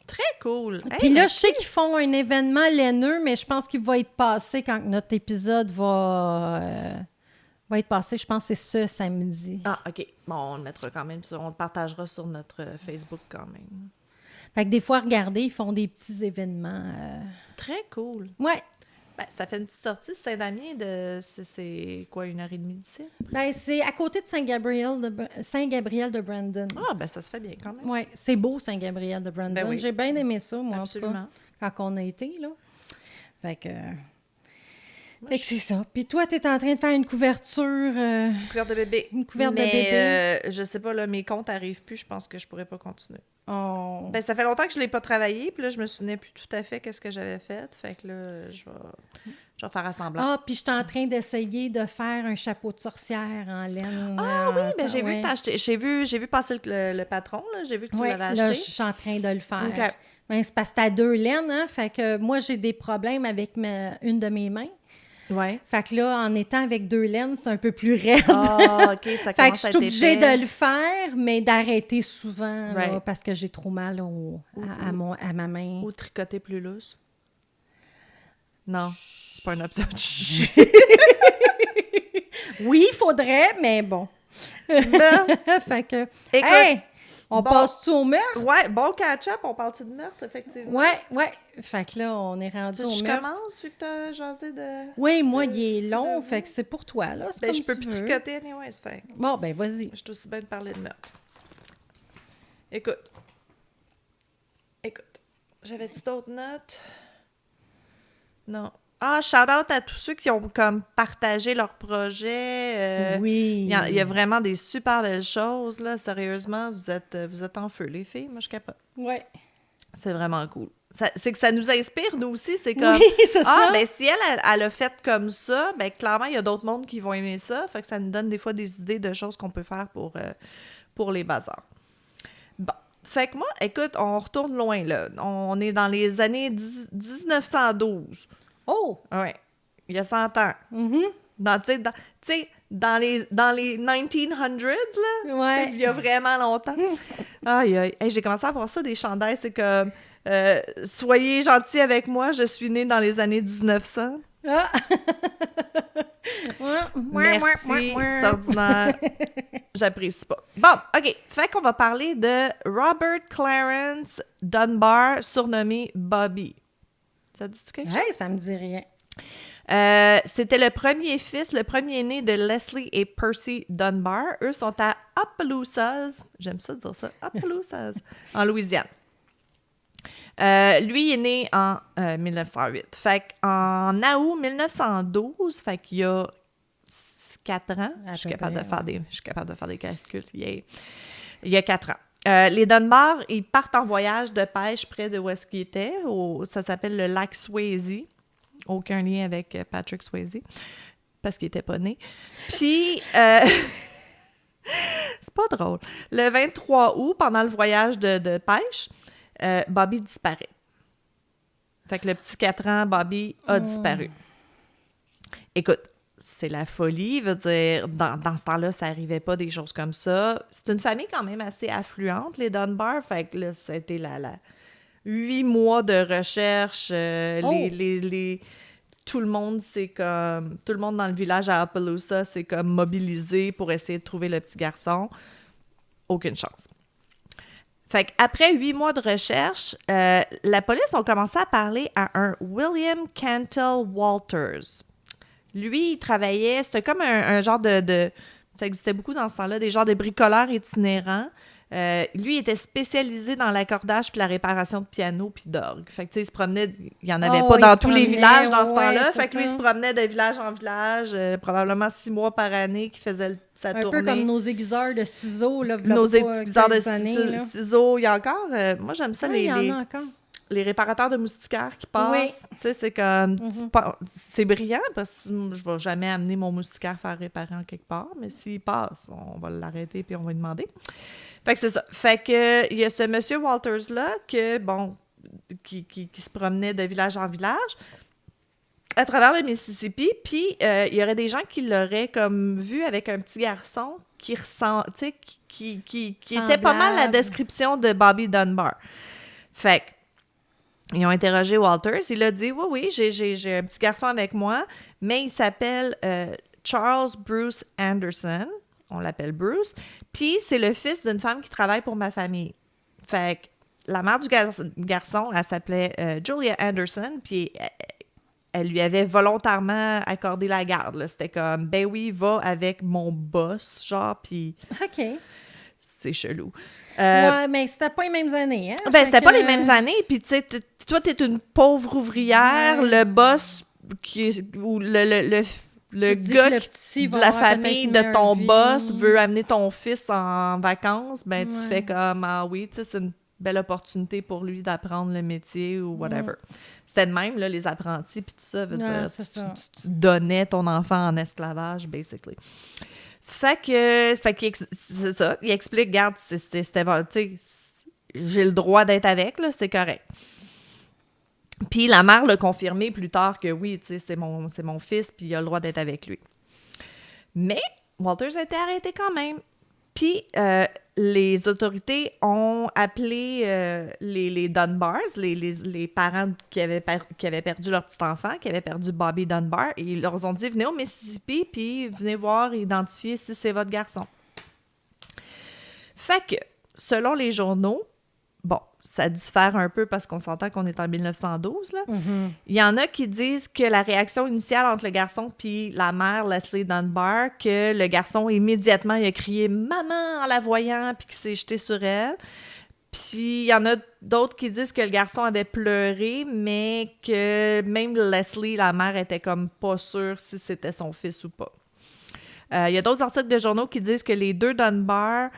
Très cool. Puis Hey, là, je sais qu'ils font un événement laineux, mais je pense qu'il va être passé quand notre épisode va être passé. Je pense que c'est ce samedi. Ah, OK. Bon, on le mettra quand même on le partagera sur notre Facebook quand même. Fait que des fois, regardez, ils font des petits événements. Très cool. Ouais. Ben, ça fait une petite sortie, Saint-Damien, c'est quoi, 1h30 d'ici? Ben, c'est à côté de Saint-Gabriel de Brandon. Ah, ben ça se fait bien quand même. Oui, c'est beau, Saint-Gabriel de Brandon. Ben oui. J'ai bien aimé ça, moi, Absolument. en tout cas, quand on a été, là. Fait que... Moi, Fait que c'est ça. Puis toi, t'es en train de faire une couverture... Une couverte de bébé. Une couverte de bébé. Je sais pas, là, mes comptes n'arrivent plus, je pense que je pourrais pas continuer. Oh. Ben, ça fait longtemps que je l'ai pas travaillé, puis là, je me souvenais plus tout à fait qu'est-ce que j'avais fait. Fait que là, je vais faire assemblant. Ah, puis je suis en train d'essayer de faire un chapeau de sorcière en laine. Ah oui, ben j'ai vu ouais. que t'as acheté. J'ai vu passer le patron, là. J'ai vu que tu Ouais, l'avais là, je acheté. suis en train de le faire. OK. Ben, c'est parce que t'as 2 laines, hein? Fait que moi, j'ai des problèmes avec une de mes mains. Ouais. Fait que là, en étant avec 2 laines, c'est un peu plus raide. Ah, OK, ça Fait que commence je à suis être obligée épais. de le faire, mais d'arrêter souvent, là, Right. parce que j'ai trop mal à ma main. Ou tricoter plus lousse. Non, c'est pas une option. Oui, il faudrait, mais bon. Non. Fait que, Écoute, hey, on bon. passe-tu au meurtre? Ouais, bon catch-up, on parle-tu de meurtre, effectivement? Ouais. Fait que là, on est rendu Tu au je meurtre. commence, vu que t'as jasé de... Oui, moi, il est long, de fait que c'est pour toi, là. C'est Ben, comme je peux tu plus veux. tricoter, anyway, ça fait. Bon, ben, vas-y. Je suis aussi bien de parler de meurtre. Écoute, j'avais-tu d'autres notes? Non. Ah, shout-out à tous ceux qui ont comme partagé leur projet. Oui. Il y a vraiment des super belles choses, là. Sérieusement, vous êtes en feu, les filles. Moi, je capote. Ouais. C'est vraiment cool. C'est que ça nous inspire, nous aussi. C'est comme, Oui, c'est ça. ben si elle a fait comme ça, ben clairement, il y a d'autres mondes qui vont aimer ça. Fait que ça nous donne des fois des idées de choses qu'on peut faire pour les bazars. Bon. Fait que moi, écoute, on retourne loin, là. On est dans les années 1912. Oh! Ouais. Il y a 100 ans. Mhm. Tu sais, dans les 1900s, là. Ouais. Tu sais, il y a vraiment longtemps. Aïe, aïe. Hey, j'ai commencé à voir ça, des chandails. C'est comme, soyez gentils avec moi, je suis née dans les années 1900. Ah! Merci, c'est ordinaire. J'apprécie pas. Bon, OK. Fait qu'on va parler de Robert Clarence Dunbar, surnommé Bobby. Ça te dit quelque chose? Hey, ça me dit rien. C'était le premier né de Leslie et Percy Dunbar. Eux sont à Opelousas, j'aime ça dire ça, Opelousas, en Louisiane. Lui, il est né en 1908. Fait qu'en août 1912, fait qu'il y a 4 ans, je suis capable de faire des calculs, il y a 4 ans. Les Dunbar, ils partent en voyage de pêche près de où est-ce qu'ils étaient. Ça s'appelle le lac Swayze. Aucun lien avec Patrick Swayze, parce qu'il n'était pas né. Puis, c'est pas drôle. Le 23 août, pendant le voyage de pêche, Bobby disparaît. Fait que le petit 4 ans, Bobby a disparu. Écoute, c'est la folie. Veut dire, dans ce temps-là, ça n'arrivait pas des choses comme ça. C'est une famille quand même assez affluente, les Dunbar. Fait que là, ça a été 8 mois de recherche. Tout le monde, tout le monde dans le village à Opelousas, c'est comme mobilisé pour essayer de trouver le petit garçon. Aucune chance. Fait qu'après 8 mois de recherche, la police a commencé à parler à un William Cantle Walters. Lui, il travaillait, c'était comme un genre de ça existait beaucoup dans ce temps-là, des genres de bricoleurs itinérants. Lui, il était spécialisé dans l'accordage puis la réparation de piano puis d'orgue. Fait que, tu sais, il se promenait... Il n'y en avait pas dans tous les villages dans ce temps-là. Fait que lui, il se promenait de village en village, probablement 6 mois par année qu'il faisait sa tournée. Un peu comme nos aiguiseurs de ciseaux, là. Nos aiguiseurs de ciseaux. Il y a encore... moi, j'aime ça, il y en a encore. Les réparateurs de moustiquaires qui passent. Oui. Tu sais, c'est comme... C'est brillant parce que je ne vais jamais amener mon moustiquaire faire réparer en quelque part. Mais s'il passe, on va l'arrêter puis on va lui demander. Fait que c'est ça. Fait que il y a ce monsieur Walters-là qui se promenait de village en village à travers le Mississippi, puis il y aurait des gens qui l'auraient comme vu avec un petit garçon qui ressent, tu sais, qui était pas mal la description de Bobby Dunbar. Fait que ils ont interrogé Walters, il a dit oui, j'ai un petit garçon avec moi, mais il s'appelle Charles Bruce Anderson. On l'appelle Bruce. Puis, c'est le fils d'une femme qui travaille pour ma famille. Fait que la mère du garçon, elle s'appelait Julia Anderson. Puis, elle lui avait volontairement accordé la garde. Là. C'était comme, ben oui, va avec mon boss, genre, puis OK. c'est chelou. Ouais, mais c'était pas les mêmes années, hein? Ben, c'était pas les mêmes années, puis tu sais, toi, t'es une pauvre ouvrière, Ouais. le boss, ou le Tu dis gars que le petit de va la avoir famille peut-être de ton une boss vie. veut amener ton fils en vacances, ben tu Ouais. fais comme, ah oui, tu sais, c'est une belle opportunité pour lui d'apprendre le métier ou whatever. C'était de même, là, les apprentis, puis tout ça, veut Ouais, dire, c'est ça. tu donnais ton enfant en esclavage, basically. Fait que c'est ça, il explique, regarde, c'était, tu sais, j'ai le droit d'être avec, là, c'est correct. Puis la mère l'a confirmé plus tard que oui, tu sais, c'est mon fils, puis il a le droit d'être avec lui. Mais Walters a été arrêté quand même. Puis les autorités ont appelé les Dunbars, les parents qui avaient perdu leur petit enfant, qui avaient perdu Bobby Dunbar, et ils leur ont dit, venez au Mississippi, puis venez voir et identifier si c'est votre garçon. Fait que, selon les journaux, bon, ça diffère un peu parce qu'on s'entend qu'on est en 1912, là. Il y en a qui disent que la réaction initiale entre le garçon puis la mère, Leslie Dunbar, que le garçon, immédiatement, il a crié « Maman » en la voyant, puis qu'il s'est jeté sur elle. Puis il y en a d'autres qui disent que le garçon avait pleuré, mais que même Leslie, la mère, était comme pas sûre si c'était son fils ou pas. Il y a d'autres articles de journaux qui disent que les deux Dunbar,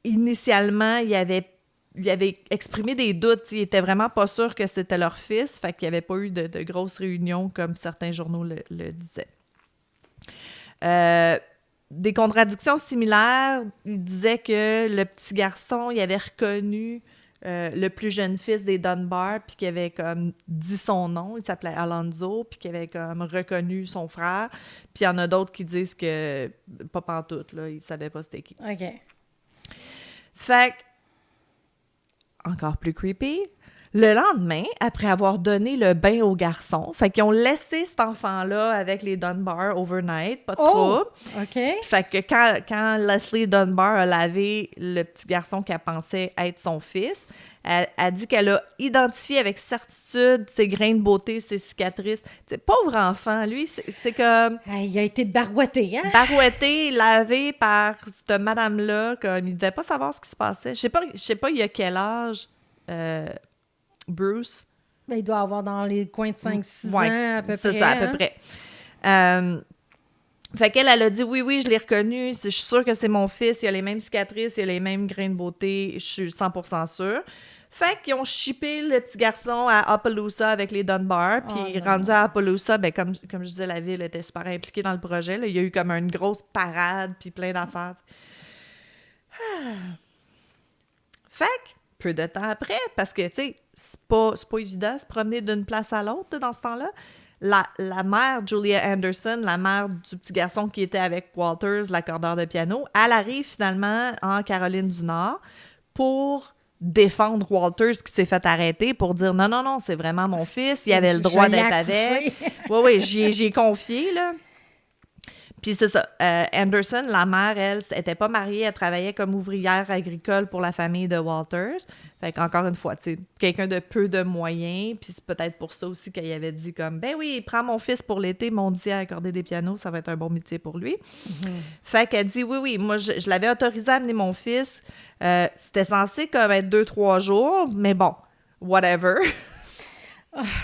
initialement, il y avait exprimé des doutes. Ils étaient vraiment pas sûrs que c'était leur fils. Fait qu'il n'y avait pas eu de grosses réunions comme certains journaux le disaient. Des contradictions similaires. Il disait que le petit garçon, il avait reconnu le plus jeune fils des Dunbar, puis qu'il avait comme dit son nom. Il s'appelait Alonzo, puis qu'il avait comme reconnu son frère. Puis il y en a d'autres qui disent que, pas pantoute, là, ils savaient pas c'était qui. OK. Fait que, encore plus creepy, le lendemain, après avoir donné le bain au garçon, fait qu'ils ont laissé cet enfant-là avec les Dunbar overnight, pas de trouble. OK. Fait que quand Leslie Dunbar a lavé le petit garçon qu'elle pensait être son fils, elle dit qu'elle a identifié avec certitude ses grains de beauté, ses cicatrices. T'sais, pauvre enfant, lui, c'est comme... Hey, il a été barouetté, hein? barouetté, lavé par cette madame-là, comme il devait pas savoir ce qui se passait. Je sais pas il y a quel âge, Bruce. Ben, il doit avoir dans les coins de 5-6 Ouais, ans, à peu près. c'est ça, à peu hein? près. Fait qu'elle, elle a dit, oui, je l'ai reconnu, je suis sûre que c'est mon fils, il a les mêmes cicatrices, il a les mêmes grains de beauté, je suis 100% sûre. Fait qu'ils ont shippé le petit garçon à Appaloosa avec les Dunbar, puis rendu à Appaloosa, ben comme je disais, la ville était super impliquée dans le projet, là. Il y a eu comme une grosse parade, puis plein d'affaires. Fait que, peu de temps après, parce que, tu sais, c'est pas évident de se promener d'une place à l'autre là, dans ce temps-là, la mère, Julia Anderson, la mère du petit garçon qui était avec Walters, l'accordeur de piano, elle arrive finalement en Caroline du Nord pour défendre Walters qui s'est fait arrêter pour dire non, c'est vraiment mon fils, il avait le droit d'être avec. Oui, j'y ai confié, là. Puis c'est ça, Anderson, la mère, elle était pas mariée, elle travaillait comme ouvrière agricole pour la famille de Walters. Fait qu'encore une fois, tu sais, quelqu'un de peu de moyens, puis c'est peut-être pour ça aussi qu'elle avait dit comme, ben oui, prends mon fils pour l'été, mon dit à accorder des pianos, ça va être un bon métier pour lui. Fait qu'elle dit, oui, moi, je l'avais autorisé à amener mon fils. C'était censé comme être 2-3 jours, mais bon, whatever.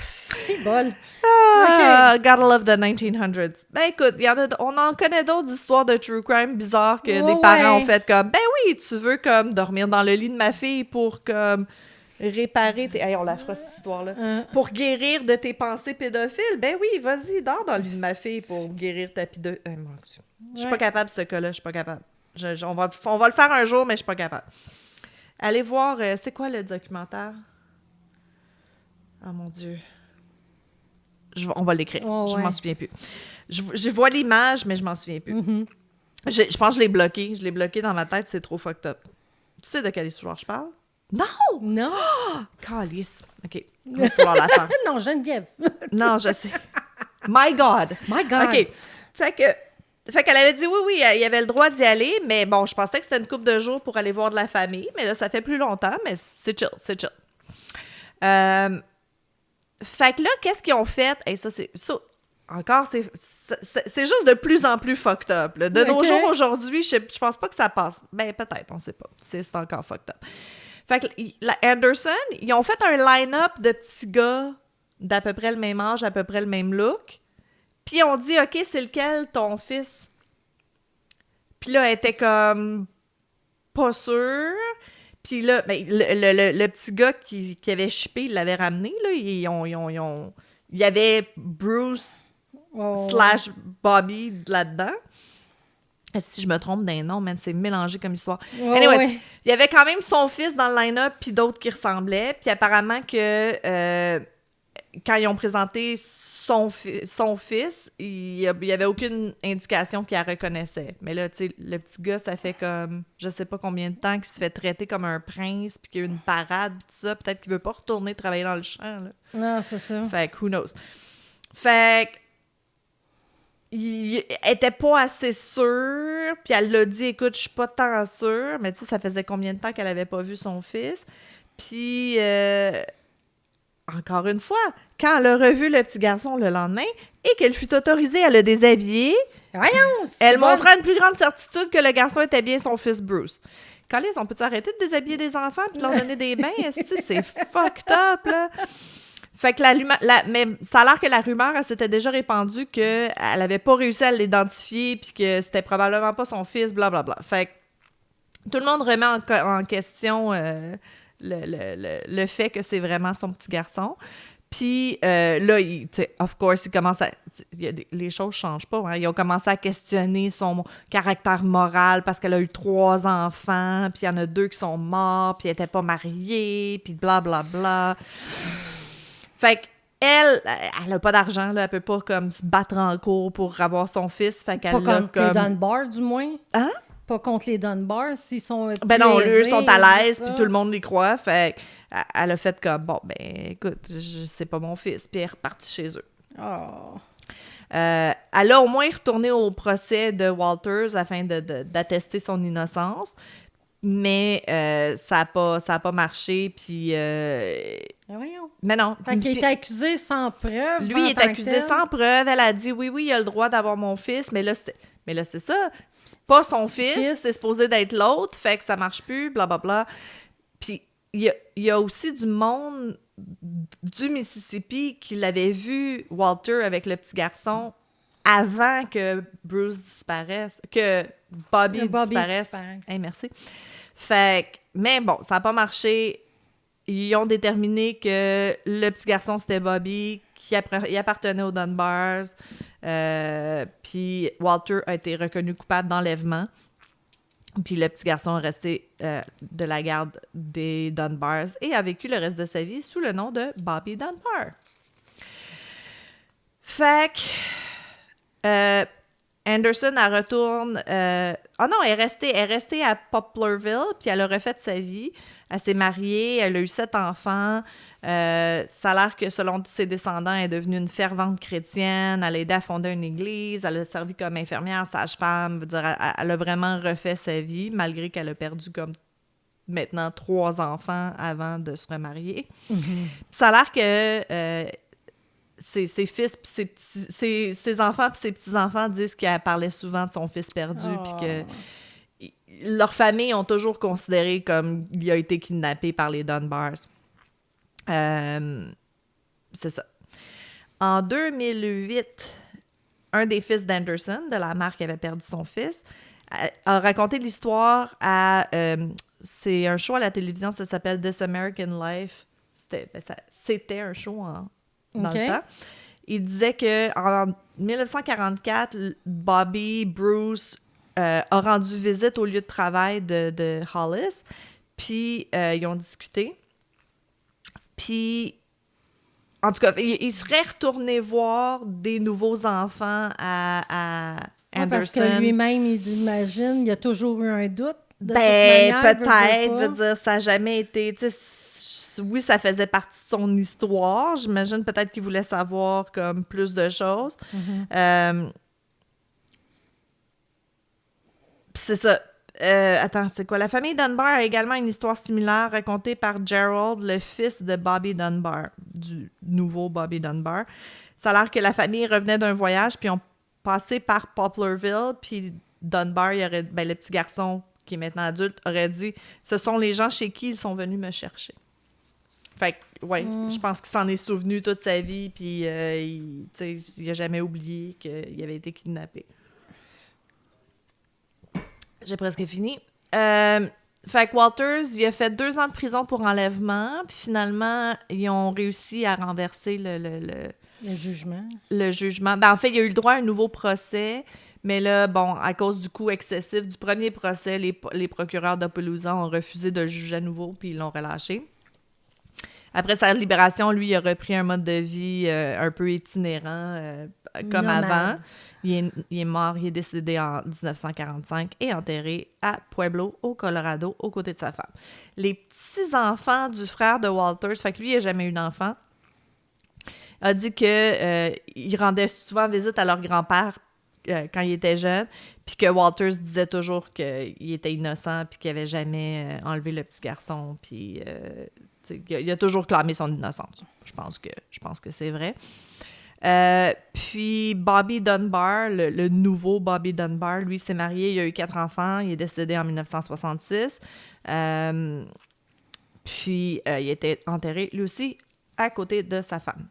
C'est bol. Gotta love the 1900s. Ben écoute, on en connaît d'autres histoires de true crime bizarres que des parents ont fait comme, ben oui, tu veux comme dormir dans le lit de ma fille pour comme réparer tes... Hey, on la fera cette histoire-là. Pour guérir de tes pensées pédophiles. Ben oui, vas-y, dors dans le lit de ma fille pour guérir ta pédophilie. Mon Dieu. Je suis pas capable, ce cas-là, je suis pas capable. On va le faire un jour, mais je suis pas capable. Allez voir, c'est quoi le documentaire? Oh mon Dieu. On va l'écrire. Je m'en souviens plus. Je vois l'image, mais je m'en souviens plus. Je pense que je l'ai bloqué. Je l'ai bloqué dans ma tête. C'est trop fucked up. Tu sais de quelle histoire je parle? Non! Non! Oh! Calice. OK. Il va falloir la faire. Non, Geneviève. Non, je sais. My God! My God! OK. Fait qu'elle avait dit oui, il avait le droit d'y aller, mais bon, je pensais que c'était une couple de jours pour aller voir de la famille, mais là, ça fait plus longtemps, mais c'est chill. Fait que là, qu'est-ce qu'ils ont fait? Et ça, encore, c'est juste de plus en plus fucked up. Là. De nos jours, aujourd'hui, je pense pas que ça passe. Ben, peut-être, on sait pas. C'est encore fucked up. Fait que Anderson, ils ont fait un line-up de petits gars d'à peu près le même âge, à peu près le même look. Puis on dit, OK, c'est lequel ton fils? Puis là, elle était comme pas sûre. Puis là, ben, le petit gars qui avait shippé, il l'avait ramené, là. Il y avait Bruce / Bobby là-dedans. Si je me trompe d'un nom, man, c'est mélangé comme histoire. Anyways, il y avait quand même son fils dans le line-up, puis d'autres qui ressemblaient. Puis apparemment que quand ils ont présenté son fils, il y avait aucune indication qu'il la reconnaissait. Mais là, tu sais, le petit gars, ça fait comme, je sais pas combien de temps qu'il se fait traiter comme un prince, puis qu'il y a une parade, puis tout ça. Peut-être qu'il veut pas retourner travailler dans le champ, là. Non, c'est ça. Fait que, who knows? Fait que, il était pas assez sûre, puis elle l'a dit, écoute, je suis pas tant sûre, mais tu sais, ça faisait combien de temps qu'elle avait pas vu son fils? Puis, encore une fois, quand elle a revu le petit garçon le lendemain et qu'elle fut autorisée à le déshabiller, elle montra une plus grande certitude que le garçon était bien son fils Bruce. Calais, on peut-tu arrêter de déshabiller des enfants puis de leur donner des bains? C'est fucked up, là! Fait que mais ça a l'air que la rumeur, elle s'était déjà répandue qu'elle avait pas réussi à l'identifier puis que c'était probablement pas son fils, blablabla. Fait que tout le monde remet en question le fait que c'est vraiment son petit garçon. Puis là, of course, il commence à... les choses changent pas. Hein? Ils ont commencé à questionner son caractère moral parce qu'elle a eu 3 enfants, puis il y en a 2 qui sont morts, puis elle était pas mariée, puis blablabla. Fait qu'elle, elle a pas d'argent, là, elle peut pas comme se battre en cours pour avoir son fils. Fait qu'elle pas contre les Dunbar, du moins. Hein? Pas contre les Dunbar, s'ils sont ben non, aisés, eux sont à l'aise, puis tout le monde les croit. Fait qu'elle a fait comme, bon, ben écoute, c'est pas mon fils. Puis elle est repartie chez eux. Oh. Elle a au moins retourné au procès de Walters afin d'attester son innocence. Mais ça a pas marché, puis... voyons. Mais non. Fait qu'il était accusé sans preuve. Lui, il est accusé sans preuve. Elle a dit, oui, il a le droit d'avoir mon fils, mais là, c'est ça. C'est pas son fils, c'est supposé d'être l'autre, fait que ça marche plus, blablabla. Puis il y a aussi du monde du Mississippi qui l'avait vu, Walter, avec le petit garçon, avant que Bruce disparaisse, que Bobby disparaisse. Hey, merci. Fait que, mais bon, ça n'a pas marché. Ils ont déterminé que le petit garçon, c'était Bobby, il appartenait aux Dunbars. Puis Walter a été reconnu coupable d'enlèvement. Puis le petit garçon est resté de la garde des Dunbars et a vécu le reste de sa vie sous le nom de Bobby Dunbar. Fait que Anderson, elle retourne... elle est restée à Poplarville, puis elle a refait sa vie. Elle s'est mariée, elle a eu 7 enfants. Ça a l'air que, selon ses descendants, elle est devenue une fervente chrétienne. Elle a aidé à fonder une église. Elle a servi comme infirmière, sage-femme. Elle a vraiment refait sa vie, malgré qu'elle a perdu comme maintenant 3 enfants avant de se remarier. Mm-hmm. Ça a l'air que... ses fils, pis ses enfants et ses petits-enfants disent qu'elle parlait souvent de son fils perdu, puis que leurs familles ont toujours considéré comme il a été kidnappé par les Dunbars. C'est ça. En 2008, un des fils d'Anderson, de la mère qui avait perdu son fils, a raconté l'histoire à... c'est un show à la télévision, ça s'appelle This American Life. C'était un show dans le temps. Il disait qu'en 1944, Bobby, Bruce a rendu visite au lieu de travail de Hollis, puis ils ont discuté. Puis, en tout cas, il serait retourné voir des nouveaux enfants à Anderson. Parce que lui-même, il imagine, il y a toujours eu un doute. Peut-être, dire, ça n'a jamais été... Oui, ça faisait partie de son histoire. J'imagine peut-être qu'il voulait savoir comme plus de choses. Mm-hmm. Puis c'est ça. Attends, c'est quoi? La famille Dunbar a également une histoire similaire racontée par Gerald, le fils de Bobby Dunbar, du nouveau Bobby Dunbar. Ça a l'air que la famille revenait d'un voyage, puis ont passé par Poplarville, puis Dunbar, le petit garçon qui est maintenant adulte, aurait dit « Ce sont les gens chez qui ils sont venus me chercher. » Fait que, ouais, je pense qu'il s'en est souvenu toute sa vie, puis il a jamais oublié qu'il avait été kidnappé. J'ai presque fini. Fait que Walters, il a fait 2 ans de prison pour enlèvement, puis finalement, ils ont réussi à renverser le jugement. Le jugement. Ben, en fait, il a eu le droit à un nouveau procès, mais là, bon, à cause du coût excessif du premier procès, les procureurs d'Opelousas ont refusé de le juger à nouveau, puis ils l'ont relâché. Après sa libération, lui, il a repris un mode de vie un peu itinérant, comme avant. Il est mort, il est décédé en 1945 et enterré à Pueblo, au Colorado, aux côtés de sa femme. Les petits-enfants du frère de Walters, fait que lui, il n'a jamais eu d'enfant, a dit qu'il rendait souvent visite à leur grand-père quand il était jeune, puis que Walters disait toujours qu'il était innocent, puis qu'il n'avait jamais enlevé le petit garçon, puis il a toujours clamé son innocence. Je pense que c'est vrai. Puis Bobby Dunbar, le nouveau Bobby Dunbar, lui s'est marié, il a eu 4 enfants, il est décédé en 1966. Puis il était enterré, lui aussi, à côté de sa femme.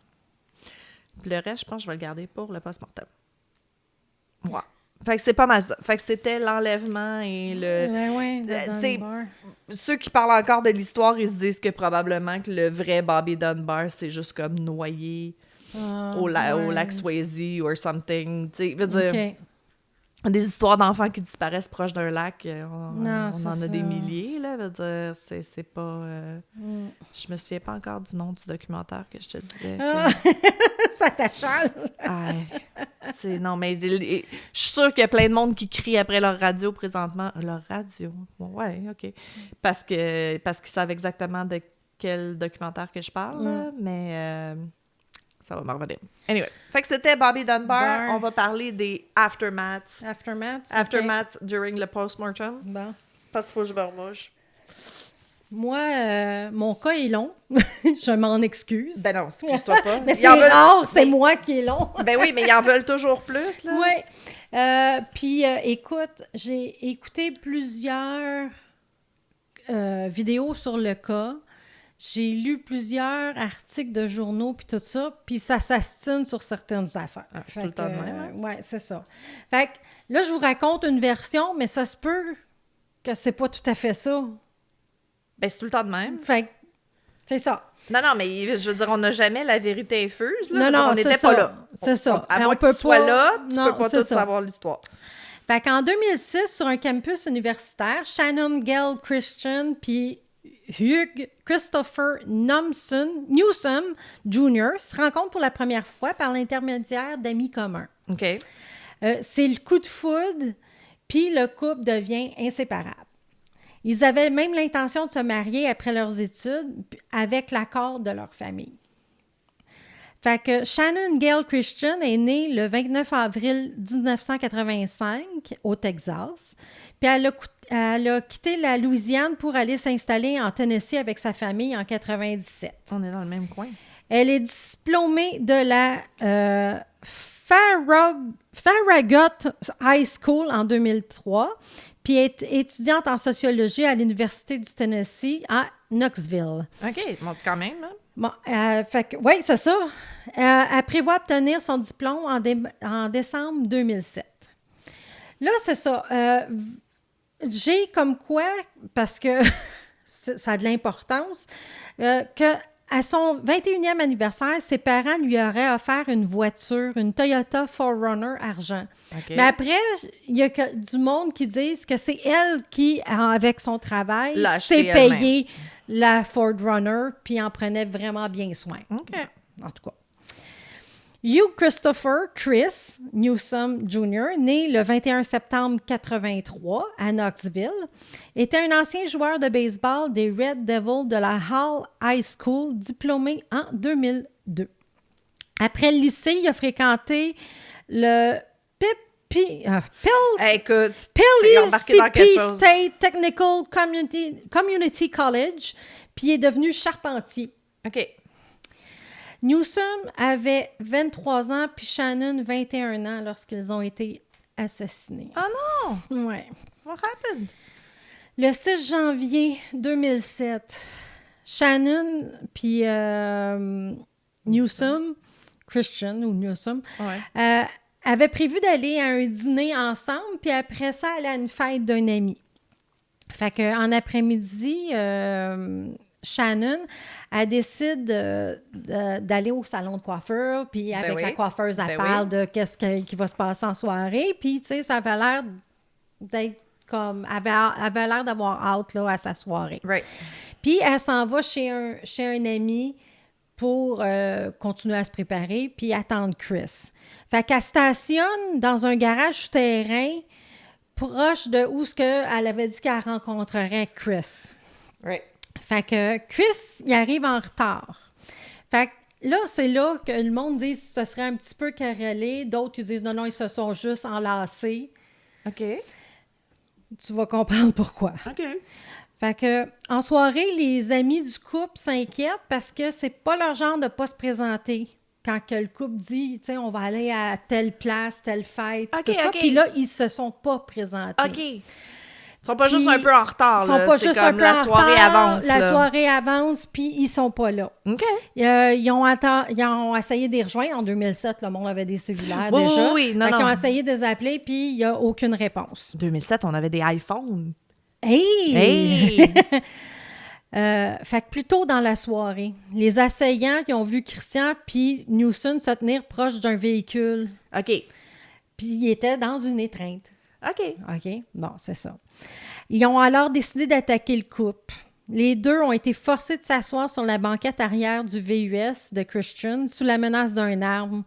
Puis le reste, je pense que je vais le garder pour le post-mortem. Ouais. Fait que c'est pas mal ça. Fait que c'était l'enlèvement et ceux qui parlent encore de l'histoire, ils se disent que probablement que le vrai Bobby Dunbar, c'est juste comme noyé au lac Swayze ou something. Tu sais, veut dire, des histoires d'enfants qui disparaissent proche d'un lac, on en a des milliers, là. Veut dire, c'est pas... Je me souviens pas encore du nom du documentaire que je te disais. Ça t'achale! Non, mais je suis sûre qu'il y a plein de monde qui crie après leur radio présentement. Leur radio? Ouais, OK. Parce qu'ils savent exactement de quel documentaire que je parle, là, mais ça va me revenir. Anyways, fait que c'était Bobby Dunbar. On va parler des aftermaths. Aftermaths during le post-mortem. Bon. Parce qu'il faut que je me remouche. Moi, mon cas est long. Je m'en excuse. Ben non, excuse-toi pas. Mais c'est rare, c'est moi qui est long. Ben oui, mais ils en veulent toujours plus, là. Oui. Puis, écoute, j'ai écouté plusieurs vidéos sur le cas. J'ai lu plusieurs articles de journaux puis tout ça, puis ça s'astine sur certaines affaires. C'est tout le temps de même. Oui, c'est ça. Fait que là, je vous raconte une version, mais ça se peut que c'est pas tout à fait ça. Ben, c'est tout le temps de même. Fait que, c'est ça. Non, mais je veux dire, on n'a jamais la vérité infuse, là. Non, on n'était pas là. C'est ça. À moins que tu sois là, tu peux pas tout savoir l'histoire. Fait qu'en 2006, sur un campus universitaire, Shannon Gale Christian puis Hugh Christopher Newsom Jr. se rencontrent pour la première fois par l'intermédiaire d'amis communs. OK. C'est le coup de foudre, puis le couple devient inséparable. Ils avaient même l'intention de se marier après leurs études avec l'accord de leur famille. Fait que Shannon Gale Christian est née le 29 avril 1985 au Texas. Puis elle a quitté la Louisiane pour aller s'installer en Tennessee avec sa famille en 97. On est dans le même coin. Elle est diplômée de la Farragut High School en 2003, puis est étudiante en sociologie à l'Université du Tennessee à Knoxville. OK, bon, quand même, hein? Bon, oui, c'est ça. Elle prévoit obtenir son diplôme en décembre 2007. Là, c'est ça. J'ai comme quoi, parce que ça a de l'importance, que à son 21e anniversaire, ses parents lui auraient offert une voiture, une Toyota 4Runner argent. Okay. Mais après, il y a du monde qui disent que c'est elle qui, avec son travail, s'est payée la 4Runner, puis en prenait vraiment bien soin. Okay. En tout cas. Hugh Christopher Chris Newsom Jr., né le 21 septembre 1983 à Knoxville, était un ancien joueur de baseball des Red Devils de la Hall High School, diplômé en 2002. Après le lycée, il a fréquenté le Écoute, t'es embarqué dans quelque chose. State Technical Community College, puis il est devenu charpentier. OK. Newsom avait 23 ans, puis Shannon 21 ans lorsqu'ils ont été assassinés. Oh non! Ouais. What happened? Le 6 janvier 2007, Shannon puis Newsom, Christian ou Newsom, avaient prévu d'aller à un dîner ensemble, puis après ça, aller à une fête d'un ami. Fait qu'en après-midi, Shannon, elle décide d'aller au salon de coiffure, puis avec la coiffeuse, elle parle de qu'est-ce qui va se passer en soirée, puis tu sais, ça avait l'air d'être comme... Elle avait l'air d'avoir hâte là, à sa soirée. Right. Puis elle s'en va chez un ami pour continuer à se préparer, puis attendre Chris. Fait qu'elle stationne dans un garage souterrain proche de où elle avait dit qu'elle rencontrerait Chris. Right. Fait que Chris, il arrive en retard. Fait que là, c'est là que le monde dit que ce serait un petit peu querellé. D'autres, ils disent non, ils se sont juste enlacés. OK. Tu vas comprendre pourquoi. OK. Fait que, en soirée, les amis du couple s'inquiètent parce que c'est pas leur genre de pas se présenter. Quand que le couple dit, tu sais, on va aller à telle place, telle fête, tout ça. Puis là, ils se sont pas présentés. OK. Ils sont pas juste un peu en retard, Ils sont pas juste un peu en retard. La soirée avance. La soirée avance, puis ils sont pas là. OK. Ils ont essayé de les rejoindre en 2007. Le monde avait des cellulaires déjà. Oui, non. Ils ont essayé de les appeler, puis il n'y a aucune réponse. 2007, on avait des iPhones. Hey! Fait que plus tôt dans la soirée, les assaillants qui ont vu Christian puis Newsom se tenir proche d'un véhicule. OK. Puis ils étaient dans une étreinte. OK. OK? Bon, c'est ça. Ils ont alors décidé d'attaquer le couple. Les deux ont été forcés de s'asseoir sur la banquette arrière du VUS de Christian sous la menace d'un arme.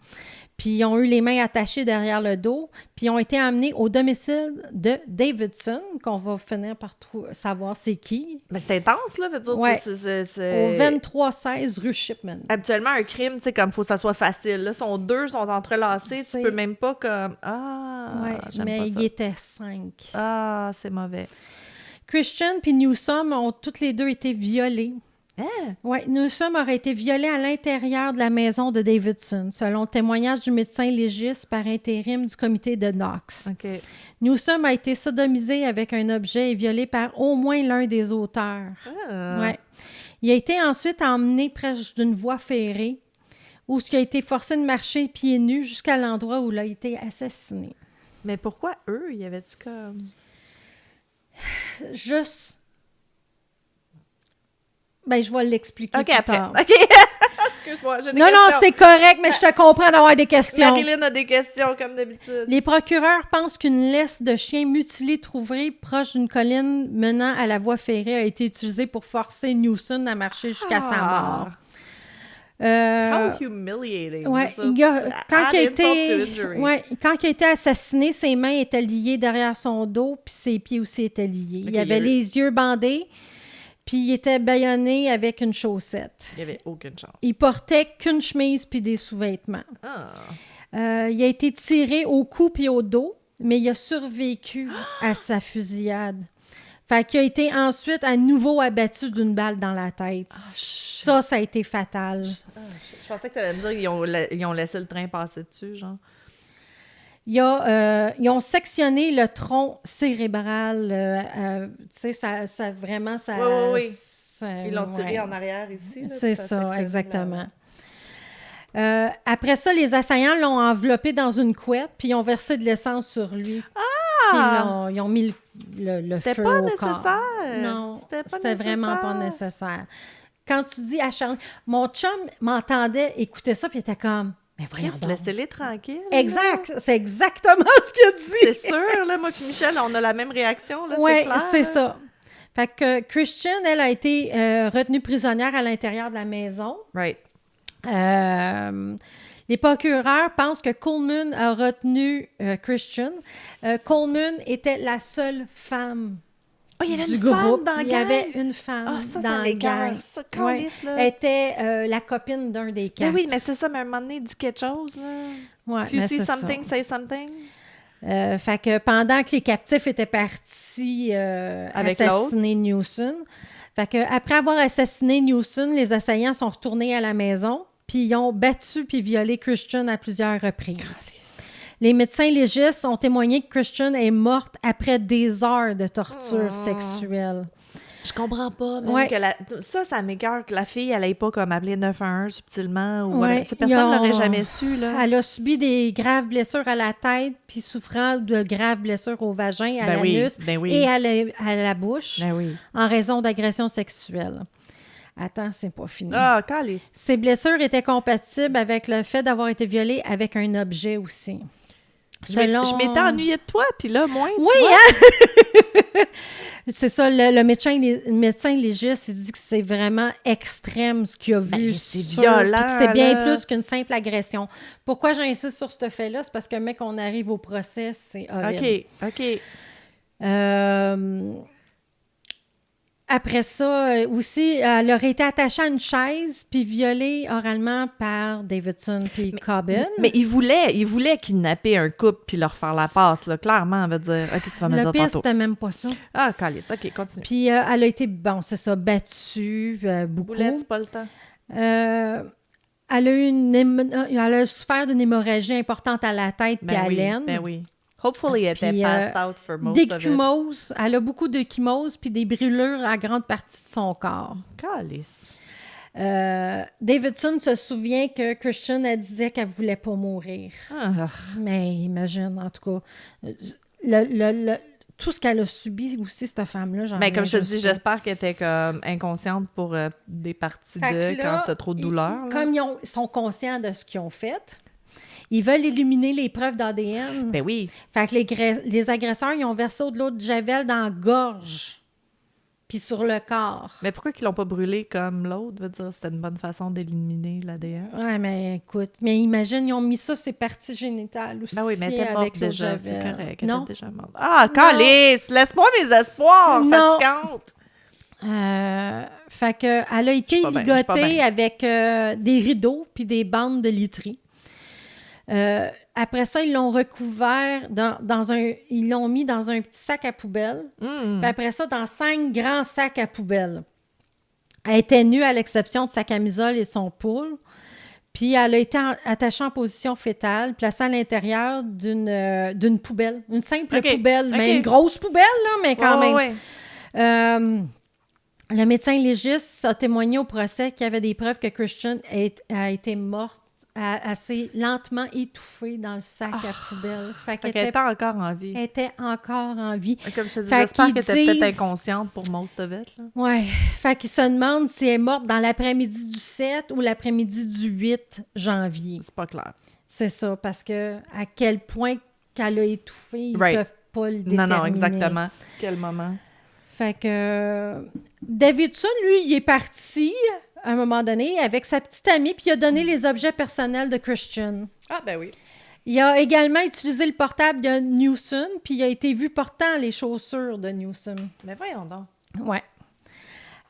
Puis ils ont eu les mains attachées derrière le dos. Puis ils ont été amenés au domicile de Davidson, qu'on va finir par savoir c'est qui. Mais c'est intense, là. Fait dire, ouais. C'est... Au 2316 rue Shipman. Habituellement, un crime, tu sais, comme il faut que ça soit facile. Là, deux sont entrelacés. Tu peux même pas comme... j'aime mais pas ça. Il était 5. C'est mauvais. Christian puis Newsom ont toutes les deux été violés. Hein? Oui, Newsom aurait été violé à l'intérieur de la maison de Davidson, selon le témoignage du médecin légiste par intérim du comité de Knox. Okay. Newsom a été sodomisé avec un objet et violé par au moins l'un des auteurs. Ouais. Il a été ensuite emmené près d'une voie ferrée où il a été forcé de marcher pieds nus jusqu'à l'endroit où il a été assassiné. Mais pourquoi eux? Y avait-tu comme... Juste... Ben, je vais l'expliquer plus tard. OK. Excuse-moi, j'ai des questions. Non, c'est correct, mais je te comprends d'avoir des questions. Marilyn a des questions, comme d'habitude. Les procureurs pensent qu'une laisse de chien mutilé trouvée proche d'une colline menant à la voie ferrée a été utilisée pour forcer Newsom à marcher jusqu'à sa mort. How humiliating. Ouais, quand il a été assassiné, ses mains étaient liées derrière son dos, puis ses pieds aussi étaient liés. Il avait les yeux bandés. Puis il était bâillonné avec une chaussette. Il n'y avait aucune chance. Il portait qu'une chemise puis des sous-vêtements. Il a été tiré au cou puis au dos, mais il a survécu à sa fusillade. Fait qu'il a été ensuite à nouveau abattu d'une balle dans la tête. Ça a été fatal. Je pensais que tu allais me dire qu'ils ont laissé le train passer dessus, genre. Ils ont sectionné le tronc cérébral. Tu sais, ça vraiment... Ça, oui. Ils l'ont tiré en arrière ici. Là, c'est ça, exactement. Après ça, les assaillants l'ont enveloppé dans une couette, puis ils ont versé de l'essence sur lui. Puis ils ont mis le feu au corps. C'était pas nécessaire. Non, c'était vraiment pas nécessaire. Quand tu dis acharné... Mon chum m'entendait écouter ça, puis il était comme... Mais voyons donc. Laissez-les tranquilles. Exact. Là. C'est exactement ce qu'il a dit. C'est sûr, là, moi et Michel, on a la même réaction, là, oui, c'est clair. c'est ça. Fait que Christian, elle a été retenue prisonnière à l'intérieur de la maison. Right. Les procureurs pensent que Coleman a retenu Christian. Coleman était la seule femme il y avait du une groupe. Femme dans il y avait une femme dans le gang. Elle était la copine d'un des quatre. Mais oui, mais c'est ça, mais à un moment donné, il dit quelque chose. Là. Ouais, If you see something, say something. Fait que pendant que les captifs étaient partis Avec assassiner Newson, fait que après avoir assassiné Newson, les assaillants sont retournés à la maison, puis ils ont battu puis violé Christian à plusieurs reprises. Les médecins légistes ont témoigné que Christian est morte après des heures de torture sexuelle. Je comprends pas, même Ouais. que ça m'écoeure que la fille, elle n'ait pas comme appelé 911 subtilement. Ou Ouais. tu sais, personne ne l'aurait jamais su, là. Elle a subi des graves blessures à la tête, puis souffrant de graves blessures au vagin, à l'anus et à la bouche, en raison d'agressions sexuelles. Attends, c'est pas fini. Ah, calice. Ces blessures étaient compatibles avec le fait d'avoir été violée avec un objet aussi. Je m'étais ennuyée de toi, puis là, moins, tu vois. Hein? C'est ça, le médecin légiste, il dit que c'est vraiment extrême ce qu'il a vu. C'est violent, puis que c'est bien là. plus qu'une simple agression. Pourquoi j'insiste sur ce fait-là? C'est parce que, mec, on arrive au procès, c'est horrible. OK. Après ça, aussi, elle aurait été attachée à une chaise puis violée oralement par Davidson puis Cobbin. Mais il voulait kidnapper un couple puis leur faire la passe, là. Clairement, on va dire, OK, tu vas me Le dire pire, tantôt. c'était même pas ça. Ah, calice. OK, continue. Puis elle a été, c'est ça, battue beaucoup. Boulette, c'est pas le temps. Elle a souffert d'une hémorragie importante à la tête puis à l'aine. Ben oui. Hopefully, elle était passed out for most of it. D'échymose. Elle a beaucoup d'échymose puis des brûlures à grande partie de son corps. Calice. Davidson se souvient que Christian, elle disait qu'elle voulait pas mourir. Ah. Mais imagine, en tout cas, tout ce qu'elle a subi aussi, cette femme-là, j'en Mais comme je te juste dis, pas. j'espère qu'elle était comme inconsciente pour des parties Fait que là, quand t'as trop de douleur. Comme ils sont conscients de ce qu'ils ont fait, ils veulent éliminer les preuves d'ADN. Ben oui. Fait que les agresseurs, ils ont versé de l'eau de javel dans la gorge puis sur le corps. Mais pourquoi qu'ils l'ont pas brûlé comme l'autre? Veut dire, c'était une bonne façon d'éliminer l'ADN. Ouais, mais écoute, mais imagine, ils ont mis ça, ces parties génitales aussi. Ben oui, mais elle était morte avec l'eau de déjà, c'est javel. correct. Elle Non. était déjà morte. Ah, calice! Laisse-moi mes espoirs, Non. fatigante! Fait que elle a été Je suis pas ligotée bien. avec des rideaux puis des bandes de literie. Après ça, ils l'ont recouvert ils l'ont mis dans un petit sac à poubelle. Puis après ça, dans 5 grands sacs à poubelle. Elle était nue à l'exception de sa camisole et son pull. Puis elle a été attachée en position fétale, placée à l'intérieur d'une poubelle. Une simple poubelle, mais une grosse poubelle, là, mais quand même. Ouais. Le médecin légiste a témoigné au procès qu'il y avait des preuves que Christian a été morte assez lentement étouffée dans le sac à poubelle. Fait qu'elle Elle était encore en vie. Elle était encore en vie. Comme je te dis, Fait j'espère qu'ils qu'elle était peut-être disent- inconsciente pour most of it. Là. Ouais. Fait qu'ils se demandent si elle est morte dans l'après-midi du 7 ou l'après-midi du 8 janvier. C'est pas clair. C'est ça, parce que à quel point qu'elle a étouffé, ils Right. peuvent pas le déterminer. Non, exactement. Quel moment? Fait que Davidson, lui, il est parti à un moment donné avec sa petite amie, puis il a donné les objets personnels de Christian. Ah, ben oui. Il a également utilisé le portable de Newson, puis il a été vu portant les chaussures de Newson. Mais voyons donc. Ouais.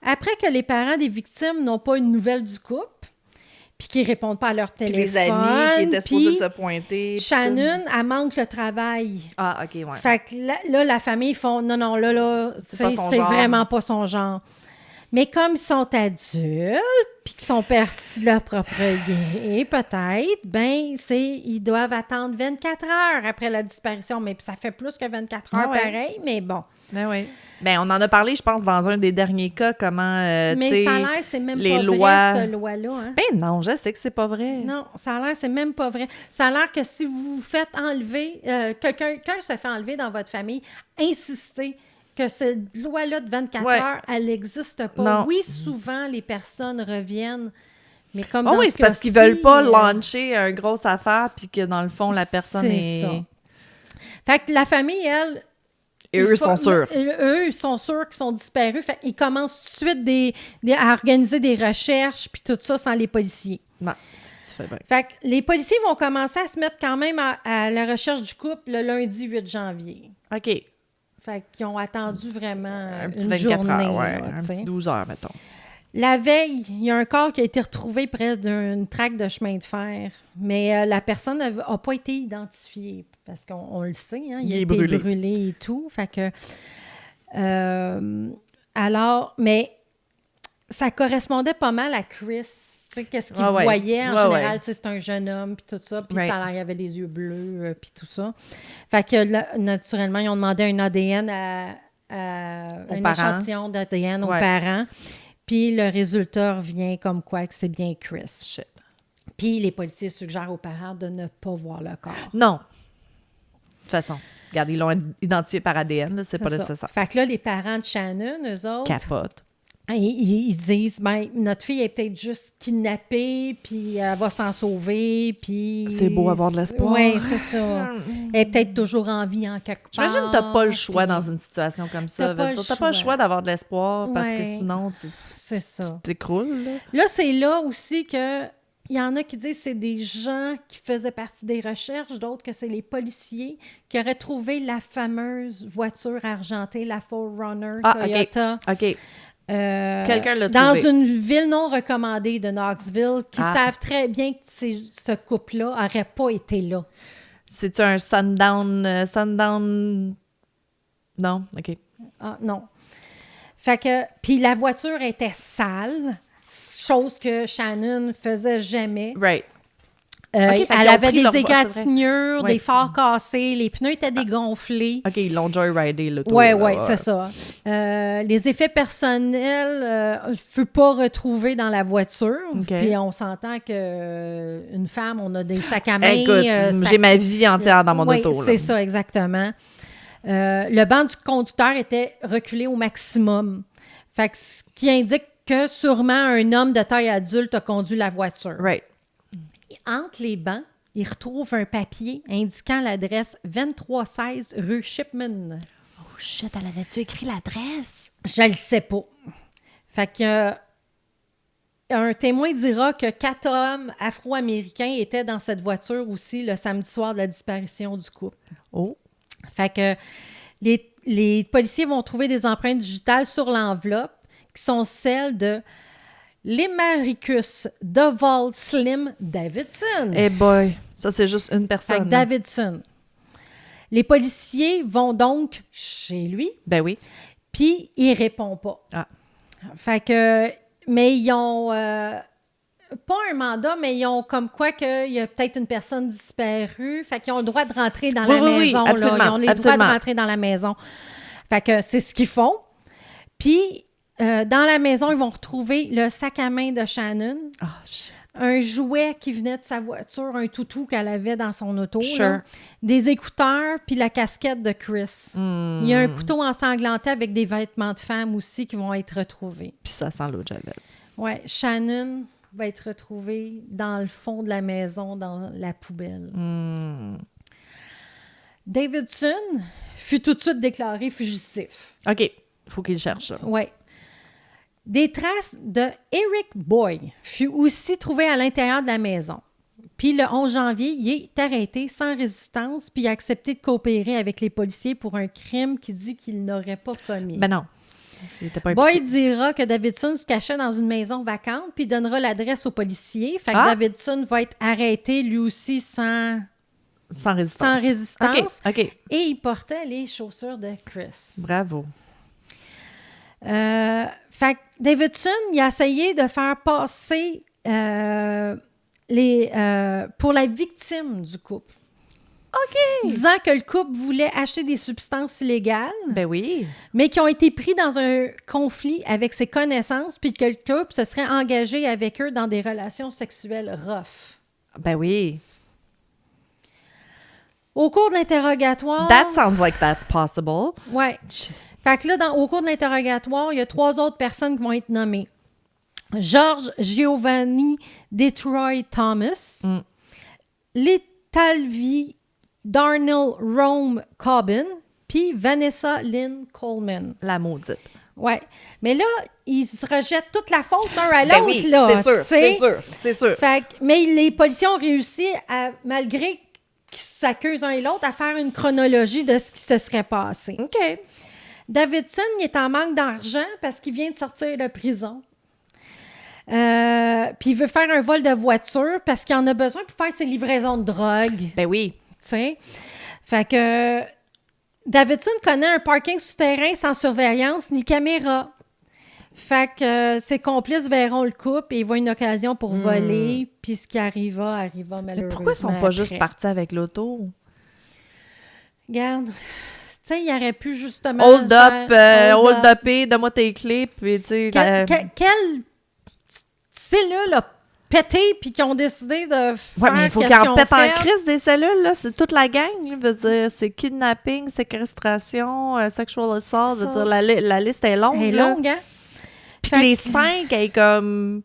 Après que les parents des victimes n'ont pas une nouvelle du couple, puis qu'ils répondent pas à leur Puis téléphone, les amis qui étaient supposés puis de se pointer. puis Shannon, elle manque le travail. tout. Ah, OK, ouais. Fait que là, la famille, ils font non, là, C'est pas son c'est genre. vraiment pas son genre. Mais comme ils sont adultes, puis qu'ils sont partis de leur propre gré, peut-être, ben, ils doivent attendre 24 heures après la disparition. Mais ça fait plus que 24 heures, Ah ouais. pareil, mais bon. Ben oui. Ben, on en a parlé, je pense, dans un des derniers cas, comment, tu Mais sais, ça a l'air, c'est même les pas lois- vrai, cette loi-là. Hein? Ben non, je sais que c'est pas vrai. Non, ça a l'air, c'est même pas vrai. Ça a l'air que si vous vous faites enlever, quelqu'un se fait enlever dans votre famille, insistez que cette loi-là de 24 Ouais. heures, elle n'existe pas. Non. Oui, souvent, les personnes reviennent, mais comme Oh dans oui, ce c'est parce qu'ils cas-ci, veulent pas lancer une grosse affaire puis que dans le fond, la personne c'est est... ça. Fait que la famille, elle... Et eux sont sûrs. Eux, ils sont sûrs qu'ils sont disparus. Fait qu'ils commencent tout de suite à organiser des recherches puis tout ça sans les policiers. Non, tu fais bien. Fait que les policiers vont commencer à se mettre quand même à la recherche du couple le lundi 8 janvier. OK. Fait qu'ils ont attendu vraiment Un petit une 24 journée. heures, ouais. là, Un tu sais. petit 12 heures, mettons. La veille, il y a un corps qui a été retrouvé près d'une traque de chemin de fer, mais la personne n'a pas été identifiée. parce qu'on le sait, hein, il a est été brûlé. brûlé et tout. Fait que, alors, mais ça correspondait pas mal à Chris. Tu sais, qu'est-ce qu'il voyait en général? Tu sais, c'est un jeune homme, puis tout ça. Puis ça, il avait les yeux bleus, puis tout ça. Fait que là, naturellement, ils ont demandé un ADN un échantillon d'ADN aux parents. Puis le résultat revient comme quoi que c'est bien Chris. Shit. Puis les policiers suggèrent aux parents de ne pas voir le corps. Non. De toute façon, regarde, ils l'ont identifié par ADN, là, c'est pas nécessaire. Fait que là, les parents de Shannon, eux autres... Capote. Ils disent, ben, notre fille est peut-être juste kidnappée, puis elle va s'en sauver, puis... C'est beau avoir de l'espoir. Oui, c'est ça. Elle est peut-être toujours en vie en quelque part. J'imagine que t'as pas le choix dans une situation comme ça. T'as pas le choix d'avoir de l'espoir, parce que sinon, tu t'écroules. Là, c'est là aussi que il y en a qui disent que c'est des gens qui faisaient partie des recherches, d'autres que c'est les policiers qui auraient trouvé la fameuse voiture argentée, la 4Runner Toyota. OK. Quelqu'un l'a trouvé. Dans une ville non recommandée de Knoxville, qui savent très bien que ce couple-là n'aurait pas été là. C'est-tu un sundown... Non? OK. Ah, non. Fait que... Puis la voiture était sale, chose que Shannon faisait jamais. Right. Elle avait des égratignures, des phares cassés, les pneus étaient dégonflés. OK, ils l'ont joyridé, l'auto. Oui, c'est ça. Les effets personnels ne furent pas retrouvés dans la voiture. Puis on s'entend qu'une femme, on a des sacs à main. Écoute, j'ai ma vie entière dans mon auto. Oui, c'est ça, exactement. Le banc du conducteur était reculé au maximum. Fait que ce qui indique que sûrement un homme de taille adulte a conduit la voiture. Right. Entre les bancs, ils retrouvent un papier indiquant l'adresse 2316 rue Shipman. Oh shit, elle avait-tu écrit l'adresse? Je le sais pas. Fait que un témoin dira que 4 hommes afro-américains étaient dans cette voiture aussi le samedi soir de la disparition du couple. Oh. Fait que les policiers vont trouver des empreintes digitales sur l'enveloppe qui sont celles de Lemaricus Duval Slim Davidson. Eh boy, ça c'est juste une personne. Fait que Davidson. Les policiers vont donc chez lui. Ben oui. Puis il répond pas. Ah. Fait que, mais ils ont pas un mandat, mais ils ont comme quoi qu'il y a peut-être une personne disparue. Fait qu'ils ont le droit de rentrer dans la maison. Absolument, là. Ils ont le droit de rentrer dans la maison. Fait que c'est ce qu'ils font. Puis dans la maison, ils vont retrouver le sac à main de Shannon. Oh, shit. Un jouet qui venait de sa voiture, un toutou qu'elle avait dans son auto. Sure. Là, des écouteurs, puis la casquette de Chris. Il y a un couteau ensanglanté avec des vêtements de femme aussi qui vont être retrouvés. Puis ça sent l'eau de Javel. Oui, Shannon va être retrouvée dans le fond de la maison, dans la poubelle. Davidson fut tout de suite déclaré fugitif. OK, il faut qu'il cherche ça. Oui. Des traces de Eric Boy furent aussi trouvées à l'intérieur de la maison. Puis le 11 janvier, il est arrêté sans résistance puis il a accepté de coopérer avec les policiers pour un crime qu'il dit qu'il n'aurait pas commis. Ben non. Boy dira que Davidson se cachait dans une maison vacante puis donnera l'adresse aux policiers. Fait que Davidson va être arrêté lui aussi sans résistance. OK. Et il portait les chaussures de Chris. Bravo. Fait que Davidson, il a essayé de faire passer pour la victime du couple. OK. Disant que le couple voulait acheter des substances illégales. Ben oui. Mais qui ont été pris dans un conflit avec ses connaissances, puis que le couple se serait engagé avec eux dans des relations sexuelles rough. Ben oui. Au cours de l'interrogatoire... That sounds like that's possible. Ouais. Fait que là, au cours de l'interrogatoire, il y a 3 autres personnes qui vont être nommées. George Giovanni Detroit Thomas, Litalvi Darnell Rome Cobbin, puis Vanessa Lynn Coleman. La maudite. Ouais. Mais là, ils se rejettent toute la faute l'un à l'autre. Oui, là, c'est sûr. Fait que, mais les policiers ont réussi, malgré qu'ils s'accusent un et l'autre, à faire une chronologie de ce qui se serait passé. OK. Davidson, il est en manque d'argent parce qu'il vient de sortir de prison. Puis il veut faire un vol de voiture parce qu'il en a besoin pour faire ses livraisons de drogue. Ben oui. T'sais. Fait que Davidson connaît un parking souterrain sans surveillance ni caméra. Fait que ses complices verront le couple et ils voient une occasion pour voler, puis ce qui arriva malheureusement. Mais pourquoi ils sont pas juste partis avec l'auto? Regarde, tu sais, il aurait pu justement... Hold up, donne-moi tes clés, puis tu sais... Quelle cellule a pété puis qui ont décidé de faire ouais, mais il faut qu'ils en pètent en crise des cellules, là. C'est toute la gang, là. Veut dire, c'est kidnapping, séquestration, sexual assault. Veut dire, la liste est longue, Elle est là. longue, hein? Puis que les 5 aient comme...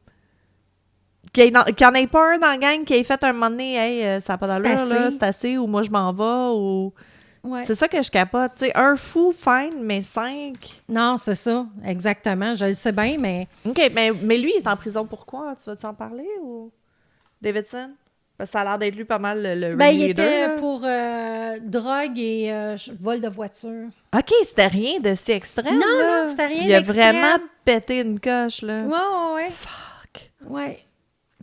Qu'il n'y en ait pas un dans la gang qui ait fait un moment donné, hey, ça n'a pas d'allure, là, c'est assez, ou moi je m'en vais, ou... Ouais. C'est ça que je capote. Tu sais, un fou, fine, mais 5... Non, c'est ça, exactement. Je le sais bien, mais... OK, mais lui, il est en prison pourquoi? Tu vas-tu en parler, ou... Davidson? Parce que ça a l'air d'être lui pas mal le ben, il leader, était là. pour drogue et vol de voiture. OK, c'était rien de si extrême, Non, là. non, c'était rien Il a d'extrême. vraiment pété une coche, là. Ouais. Fuck. Ouais.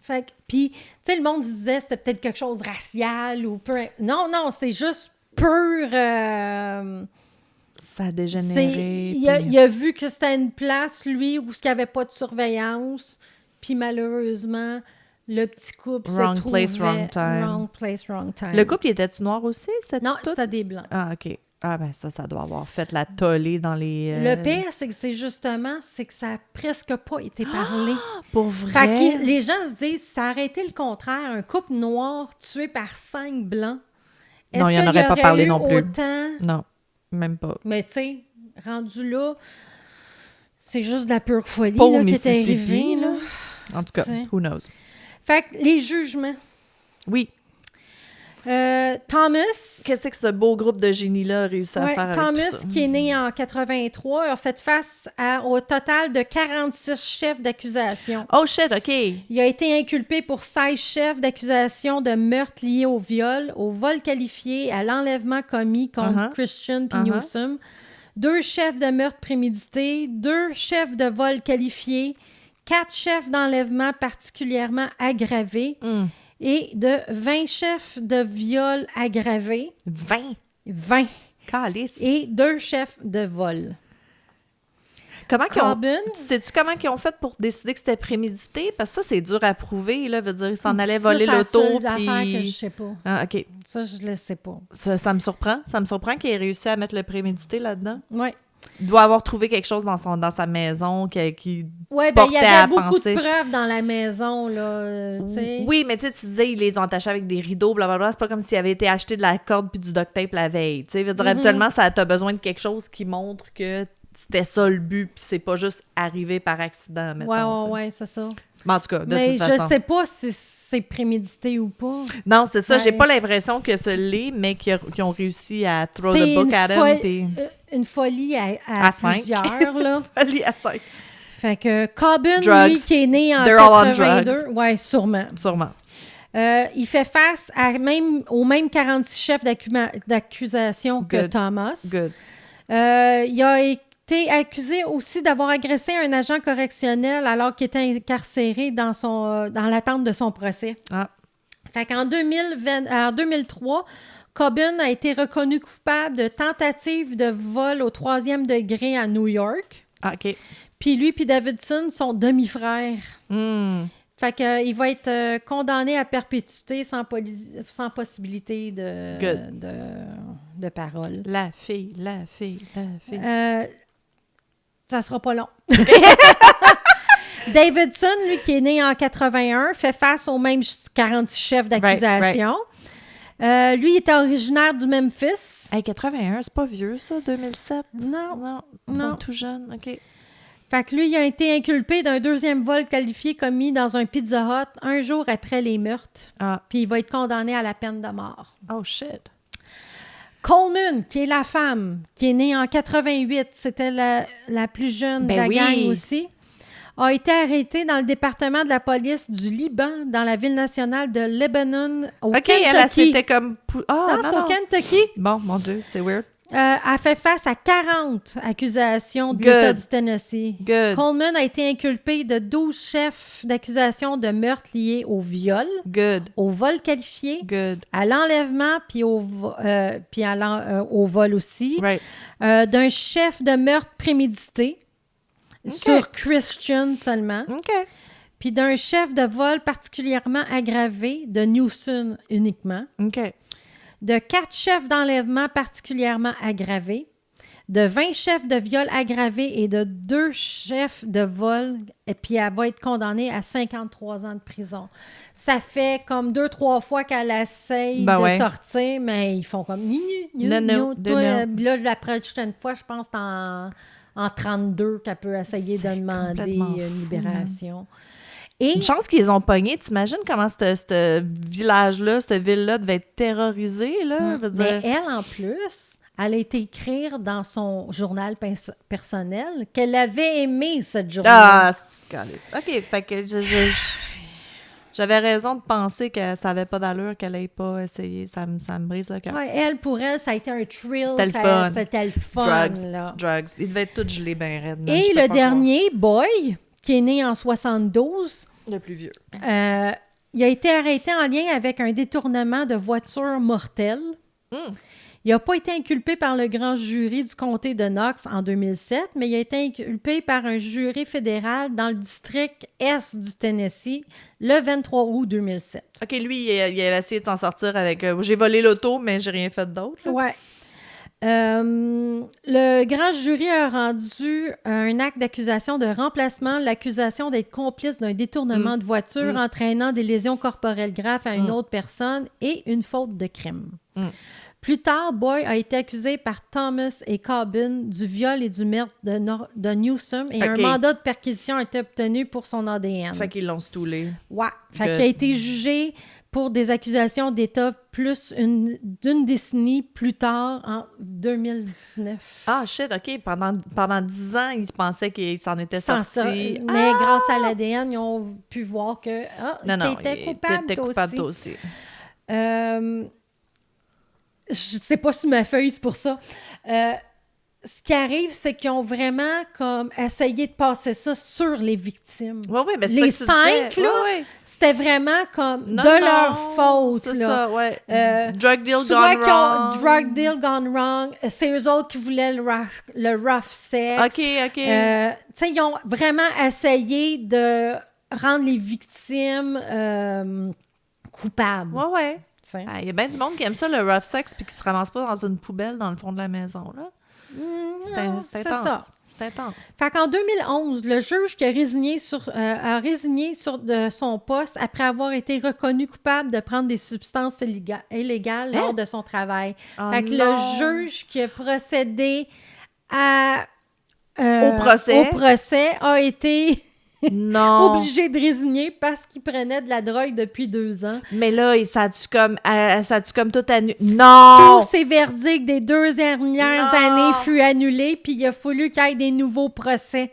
Fait que... Puis, tu sais, le monde disait que c'était peut-être quelque chose de racial ou peu... Non, c'est juste pur... Ça a dégénéré. Il a vu que c'était une place, lui, où il n'y avait pas de surveillance. Puis malheureusement, le petit couple Wrong se trouvait... place, wrong time. Wrong place, wrong time. Le couple, il était-tu noir aussi? Non, c'était des blancs. Ah, OK. Ah, ben ça doit avoir fait la tollée dans les... Le pire, c'est que c'est que ça a presque pas été parlé. Pour vrai? Fait que les gens se disent, ça aurait été le contraire, un couple noir tué par 5 blancs. Non, il n'y en aurait pas parlé non plus. Autant... Non, même pas. Mais tu sais, rendu là, c'est juste de la pure folie Pas au là, qui est arrivée. Mississippi, Là. En tout cas, who knows? Fait que les jugements. Oui. Thomas... Qu'est-ce que ce beau groupe de génies-là a réussi à faire avec Thomas, tout ça? qui est né en 83, a fait face au total de 46 chefs d'accusation. Oh shit, OK. Il a été inculpé pour 16 chefs d'accusation de meurtre liés au viol, au vol qualifié, à l'enlèvement commis contre Christian puis Newsom, 2 chefs de meurtre prémédité, 2 chefs de vol qualifié, 4 chefs d'enlèvement particulièrement aggravés et de 20 chefs de viol aggravés. 20. Calice. Et 2 chefs de vol. Sais-tu comment ils ont fait pour décider que c'était prémédité? Parce que ça, c'est dur à prouver, là. Veut dire, ils s'en allaient voler l'auto, puis... C'est l'affaire que je sais pas. Ah, OK. Ça, je le sais pas. Ça me surprend. Ça me surprend qu'il ait réussi à mettre le prémédité là-dedans. Oui. Il doit avoir trouvé quelque chose dans sa maison qui oui, ben il y avait beaucoup de preuves dans la maison, là, tu sais. Oui, mais tu disais, ils les ont attachés avec des rideaux, blablabla. C'est pas comme s'il avait été acheté de la corde puis du duct tape la veille, tu sais. Veut dire, habituellement, t'as besoin de quelque chose qui montre que c'était ça le but, puis c'est pas juste arrivé par accident, mettons. Ouais, c'est ça. Mais en tout cas, de toute façon. Mais je sais pas si c'est prémédité ou pas. Non, c'est ça. J'ai pas l'impression que ce l'est, mais qu'ils ont réussi à throw the book at him. Puis... une folie à plusieurs, là. Folie à 5. Fait que Cobbin, drugs. Lui, qui est né en They're all on 82... drugs. Ouais, sûrement. Il fait face aux mêmes 46 chefs d'accusation que Thomas. Good. Il a été accusé aussi d'avoir agressé un agent correctionnel alors qu'il était incarcéré dans l'attente de son procès. Ah. Fait qu'en 2003, Cobbin a été reconnu coupable de tentative de vol au 3e degré à New York. Ah, OK. Puis lui puis Davidson sont demi-frères. Fait qu'il va être condamné à perpétuité sans possibilité de parole. La fille. Ça sera pas long. Davidson, lui, qui est né en 81, fait face aux mêmes 46 chefs d'accusation. Right. Lui, il était originaire du Memphis. Hey, 81, c'est pas vieux, ça, 2007? Non. Ils sont tout jeunes, OK. Fait que lui, il a été inculpé d'un 2e vol qualifié commis dans un Pizza Hut un jour après les meurtres. Ah. Puis il va être condamné à la peine de mort. Oh, shit. Coleman, qui est la femme, qui est née en 88, c'était la plus jeune de la gang aussi, a été arrêtée dans le département de la police du Liban, dans la ville nationale de Lebanon, au Kentucky. Elle, c'était comme... Non, c'est au Kentucky. Bon, mon Dieu, c'est weird. a fait face à 40 accusations de Good. l'État du Tennessee. Good. Coleman a été inculpé de 12 chefs d'accusation de meurtre liés au viol, Good. au vol qualifié, Good. à l'enlèvement, puis au vol aussi, Right. d'un chef de meurtre prémédité sur Christian seulement, OK. puis d'un chef de vol particulièrement aggravé de Newsom uniquement, OK. de 4 chefs d'enlèvement particulièrement aggravés, de 20 chefs de viol aggravés et de 2 chefs de vol, et puis elle va être condamnée à 53 ans de prison. Ça fait comme 2-3 fois qu'elle essaye de sortir, mais ils font comme... Non. Toi, là, la prochaine fois, je pense en 32 qu'elle peut essayer de demander une libération. Et une chance qu'ils ont pogné. T'imagines comment ce village-là, cette ville-là devait être terrorisée, là? Mais elle, en plus, elle a été écrire dans son journal personnel qu'elle avait aimé cette journée. Ah, c'est calice. OK, fait que j'avais raison de penser que ça n'avait pas d'allure qu'elle n'ait pas essayé. Ça me brise le cœur. Ouais, pour elle, ça a été un thrill. C'était le fun. Drugs. Ils devaient être tous gelés bien raides. Et le dernier, Boy, qui est né en 72... Le plus vieux. Il a été arrêté en lien avec un détournement de voiture mortel. Il n'a pas été inculpé par le grand jury du comté de Knox en 2007, mais il a été inculpé par un jury fédéral dans le district Est du Tennessee le 23 août 2007. OK, lui, il avait essayé de s'en sortir avec j'ai volé l'auto, mais j'ai rien fait d'autre. Oui. Le grand jury a rendu un acte d'accusation de remplacement, l'accusation d'être complice d'un détournement de voiture entraînant des lésions corporelles graves à une autre personne et une faute de crime. Plus tard, Boy a été accusé par Thomas et Cobbin du viol et du meurtre de Newsom et un mandat de perquisition a été obtenu pour son ADN. Fait qu'ils l'ont stoulé. Ouais. Fait qu'il a été jugé pour des accusations d'État plus d'une décennie plus tard, en 2019. Ah, shit, OK. Pendant 10 ans, ils pensaient qu'ils s'en étaient sortis. Mais grâce à l'ADN, ils ont pu voir que t'étais coupable, toi aussi. Je sais pas sur ma feuille, c'est pour ça. Ce qui arrive, c'est qu'ils ont vraiment comme essayé de passer ça sur les victimes. Oui, ben les 5, là, c'était vraiment comme leur faute. C'est là. ça, ouais. Drug deal soit gone wrong. Drug deal gone wrong. C'est eux autres qui voulaient le rough sex. OK. Tu sais, ils ont vraiment essayé de rendre les victimes coupables. Ouais. Il y a bien du monde qui aime ça, le rough sex, puis qui se ramasse pas dans une poubelle dans le fond de la maison, là. C'est intense. Ça. C'est intense. Fait qu'en 2011, le juge qui a résigné de son poste après avoir été reconnu coupable de prendre des substances illégales lors de son travail. Fait que le juge qui a procédé au procès a été obligé de résigner parce qu'il prenait de la drogue depuis 2 ans. Mais là, ça a-tu comme tout annulé? Non! Tous ses verdicts des 2 dernières années furent annulés, puis il a fallu qu'il y ait des nouveaux procès.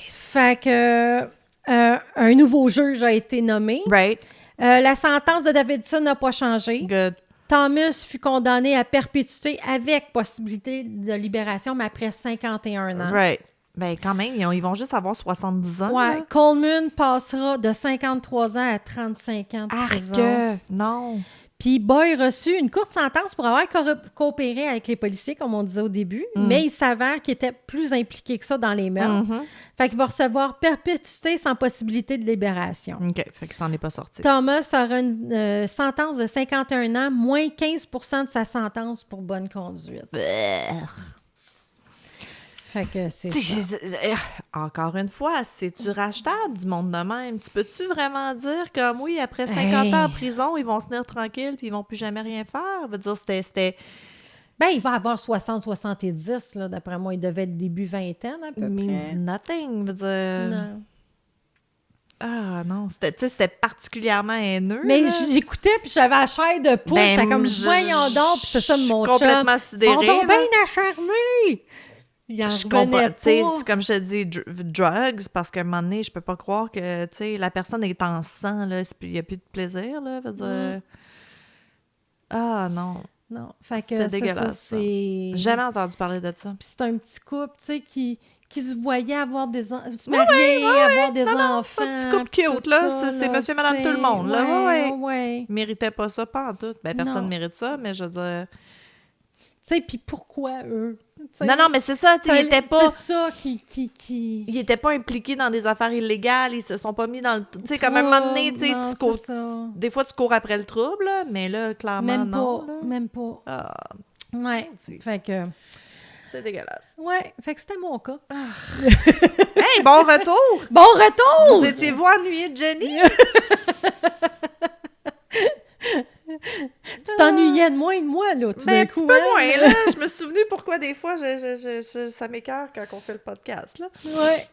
Fait que un nouveau juge a été nommé. Right. La sentence de Davidson n'a pas changé. Good. Thomas fut condamné à perpétuité avec possibilité de libération, mais après 51 ans. Right. Ben, quand même, ils vont juste avoir 70 ans. Ouais. Coleman passera de 53 ans à 35 ans de prison. Non. Puis Boy a reçu une courte sentence pour avoir coopéré avec les policiers, comme on disait au début, mais il s'avère qu'il était plus impliqué que ça dans les meurtres. Fait qu'il va recevoir perpétuité sans possibilité de libération. OK, fait qu'il s'en est pas sorti. Thomas aura une sentence de 51 ans, moins 15% de sa sentence pour bonne conduite. Fait que c'est ça. Encore une fois, c'est-tu rachetable du monde de même? Tu peux-tu vraiment dire comme, oui, après 50 ans en prison, ils vont se tenir tranquilles puis ils vont plus jamais rien faire? Je veux dire, c'était... Ben, il va avoir 60-70, là. D'après moi, il devait être début vingtaine, à peu près. Means nothing, je veux dire... Non. Ah non, c'était particulièrement haineux. Mais là. j'écoutais, puis j'avais la chair de poule. J'étais comme, voyons donc, puis c'est ça de mon chum. Complètement sidérée. Ils sont donc bien acharnés! Je comprends, tu sais, comme je te dis, drugs, parce qu'à un moment donné, je peux pas croire que, tu sais, la personne est en sang, là, il n'y a plus de plaisir, là, veut dire... Ah, non. Non. Fait C'était que dégueulasse, ça, ça. c'est... Jamais entendu parler de ça. Puis c'est un petit couple, tu sais, qui se voyait avoir se marier, avoir des enfants. Un petit couple puis cute, tout là. ça, C'est monsieur, tu madame, tout le sais. monde, là. Ouais. Ouais. Ils méritaient pas ça, pas en tout. Ben, personne Non. mérite ça, mais je veux dire... Tu sais, puis pourquoi eux? T'sais, Non, mais c'est ça, tu sais, ils étaient pas... C'est ça qui... Ils étaient pas impliqués dans des affaires illégales, ils se sont pas mis dans le... Tu sais, comme à un moment donné, tu sais, Non, tu cours... c'est ça. Des fois, tu cours après le trouble, là, mais là, clairement, Même non. pas, là. même pas. Ah, Ouais, fait que... c'est dégueulasse. Ouais, fait que c'était mon cas. Hey, bon retour! Bon retour! Vous étiez-vous ennuyé de Jenny? Tu t'ennuyais de moi, là, tout Ben, d'un un petit coup. peu hein? moins, là. Je me suis souvenu pourquoi des fois, ça m'écoeure quand on fait le podcast, là. Ouais.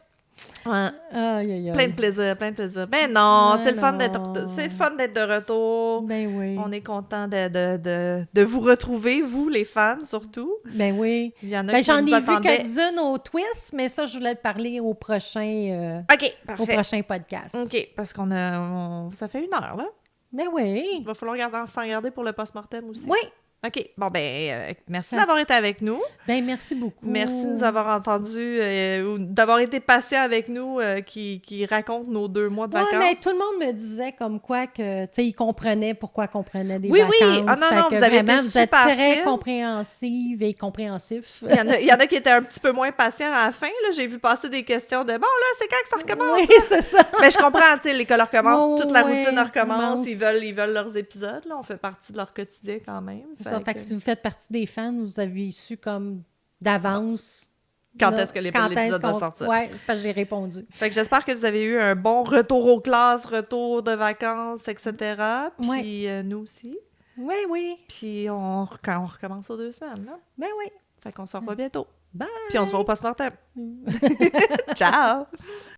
Ouais. Aïe, aïe, aïe. Plein de plaisir, plein de plaisir. Ben non, Ouais, c'est le fun non. d'être de retour. Ben oui. On est content de vous retrouver, vous, les fans, surtout. Ben oui. Il y en a Ben, qui j'en nous ai vu attendaient. quelques-unes au twist, mais ça, je voulais te parler au prochain OK, parfait. podcast. OK, parce ça fait 1 heure, là. Ben oui. Il va falloir s'en garder pour le post-mortem aussi. Oui. OK, bon, ben, merci d'avoir été avec nous. Ben merci beaucoup. Merci de nous avoir entendus, ou d'avoir été patient avec nous, qui racontent nos 2 mois de Ouais, vacances. mais tout le monde me disait comme quoi que, tu sais, ils comprenaient pourquoi qu'on prenait des Oui, vacances. oui. Ah non, Fait non, que vous avez été vraiment, vous êtes super très fine. compréhensive et compréhensif. Il y en a qui étaient un petit peu moins patients à la fin. Là. J'ai vu passer des questions de « Bon, là, c'est quand que ça recommence? Oui, c'est ça. » Mais je comprends, tu sais, l'école recommence, Oh, toute la ouais, routine recommence, recommence. ils veulent leurs épisodes, là. On fait partie de leur quotidien quand même. C'est ça. Fait que si vous faites partie des fans, vous avez su comme d'avance. Quand là, est-ce que quand l'épisode va qu'on- sortir. Ouais, parce que j'ai répondu. Fait que j'espère que vous avez eu un bon retour aux classes, retour de vacances, etc. Ouais. Puis nous aussi. Oui, oui. Puis quand on recommence aux 2 semaines, là. Ben oui. Fait qu'on se revoit bientôt. Bye! Puis on se voit au post-mortem. Ciao!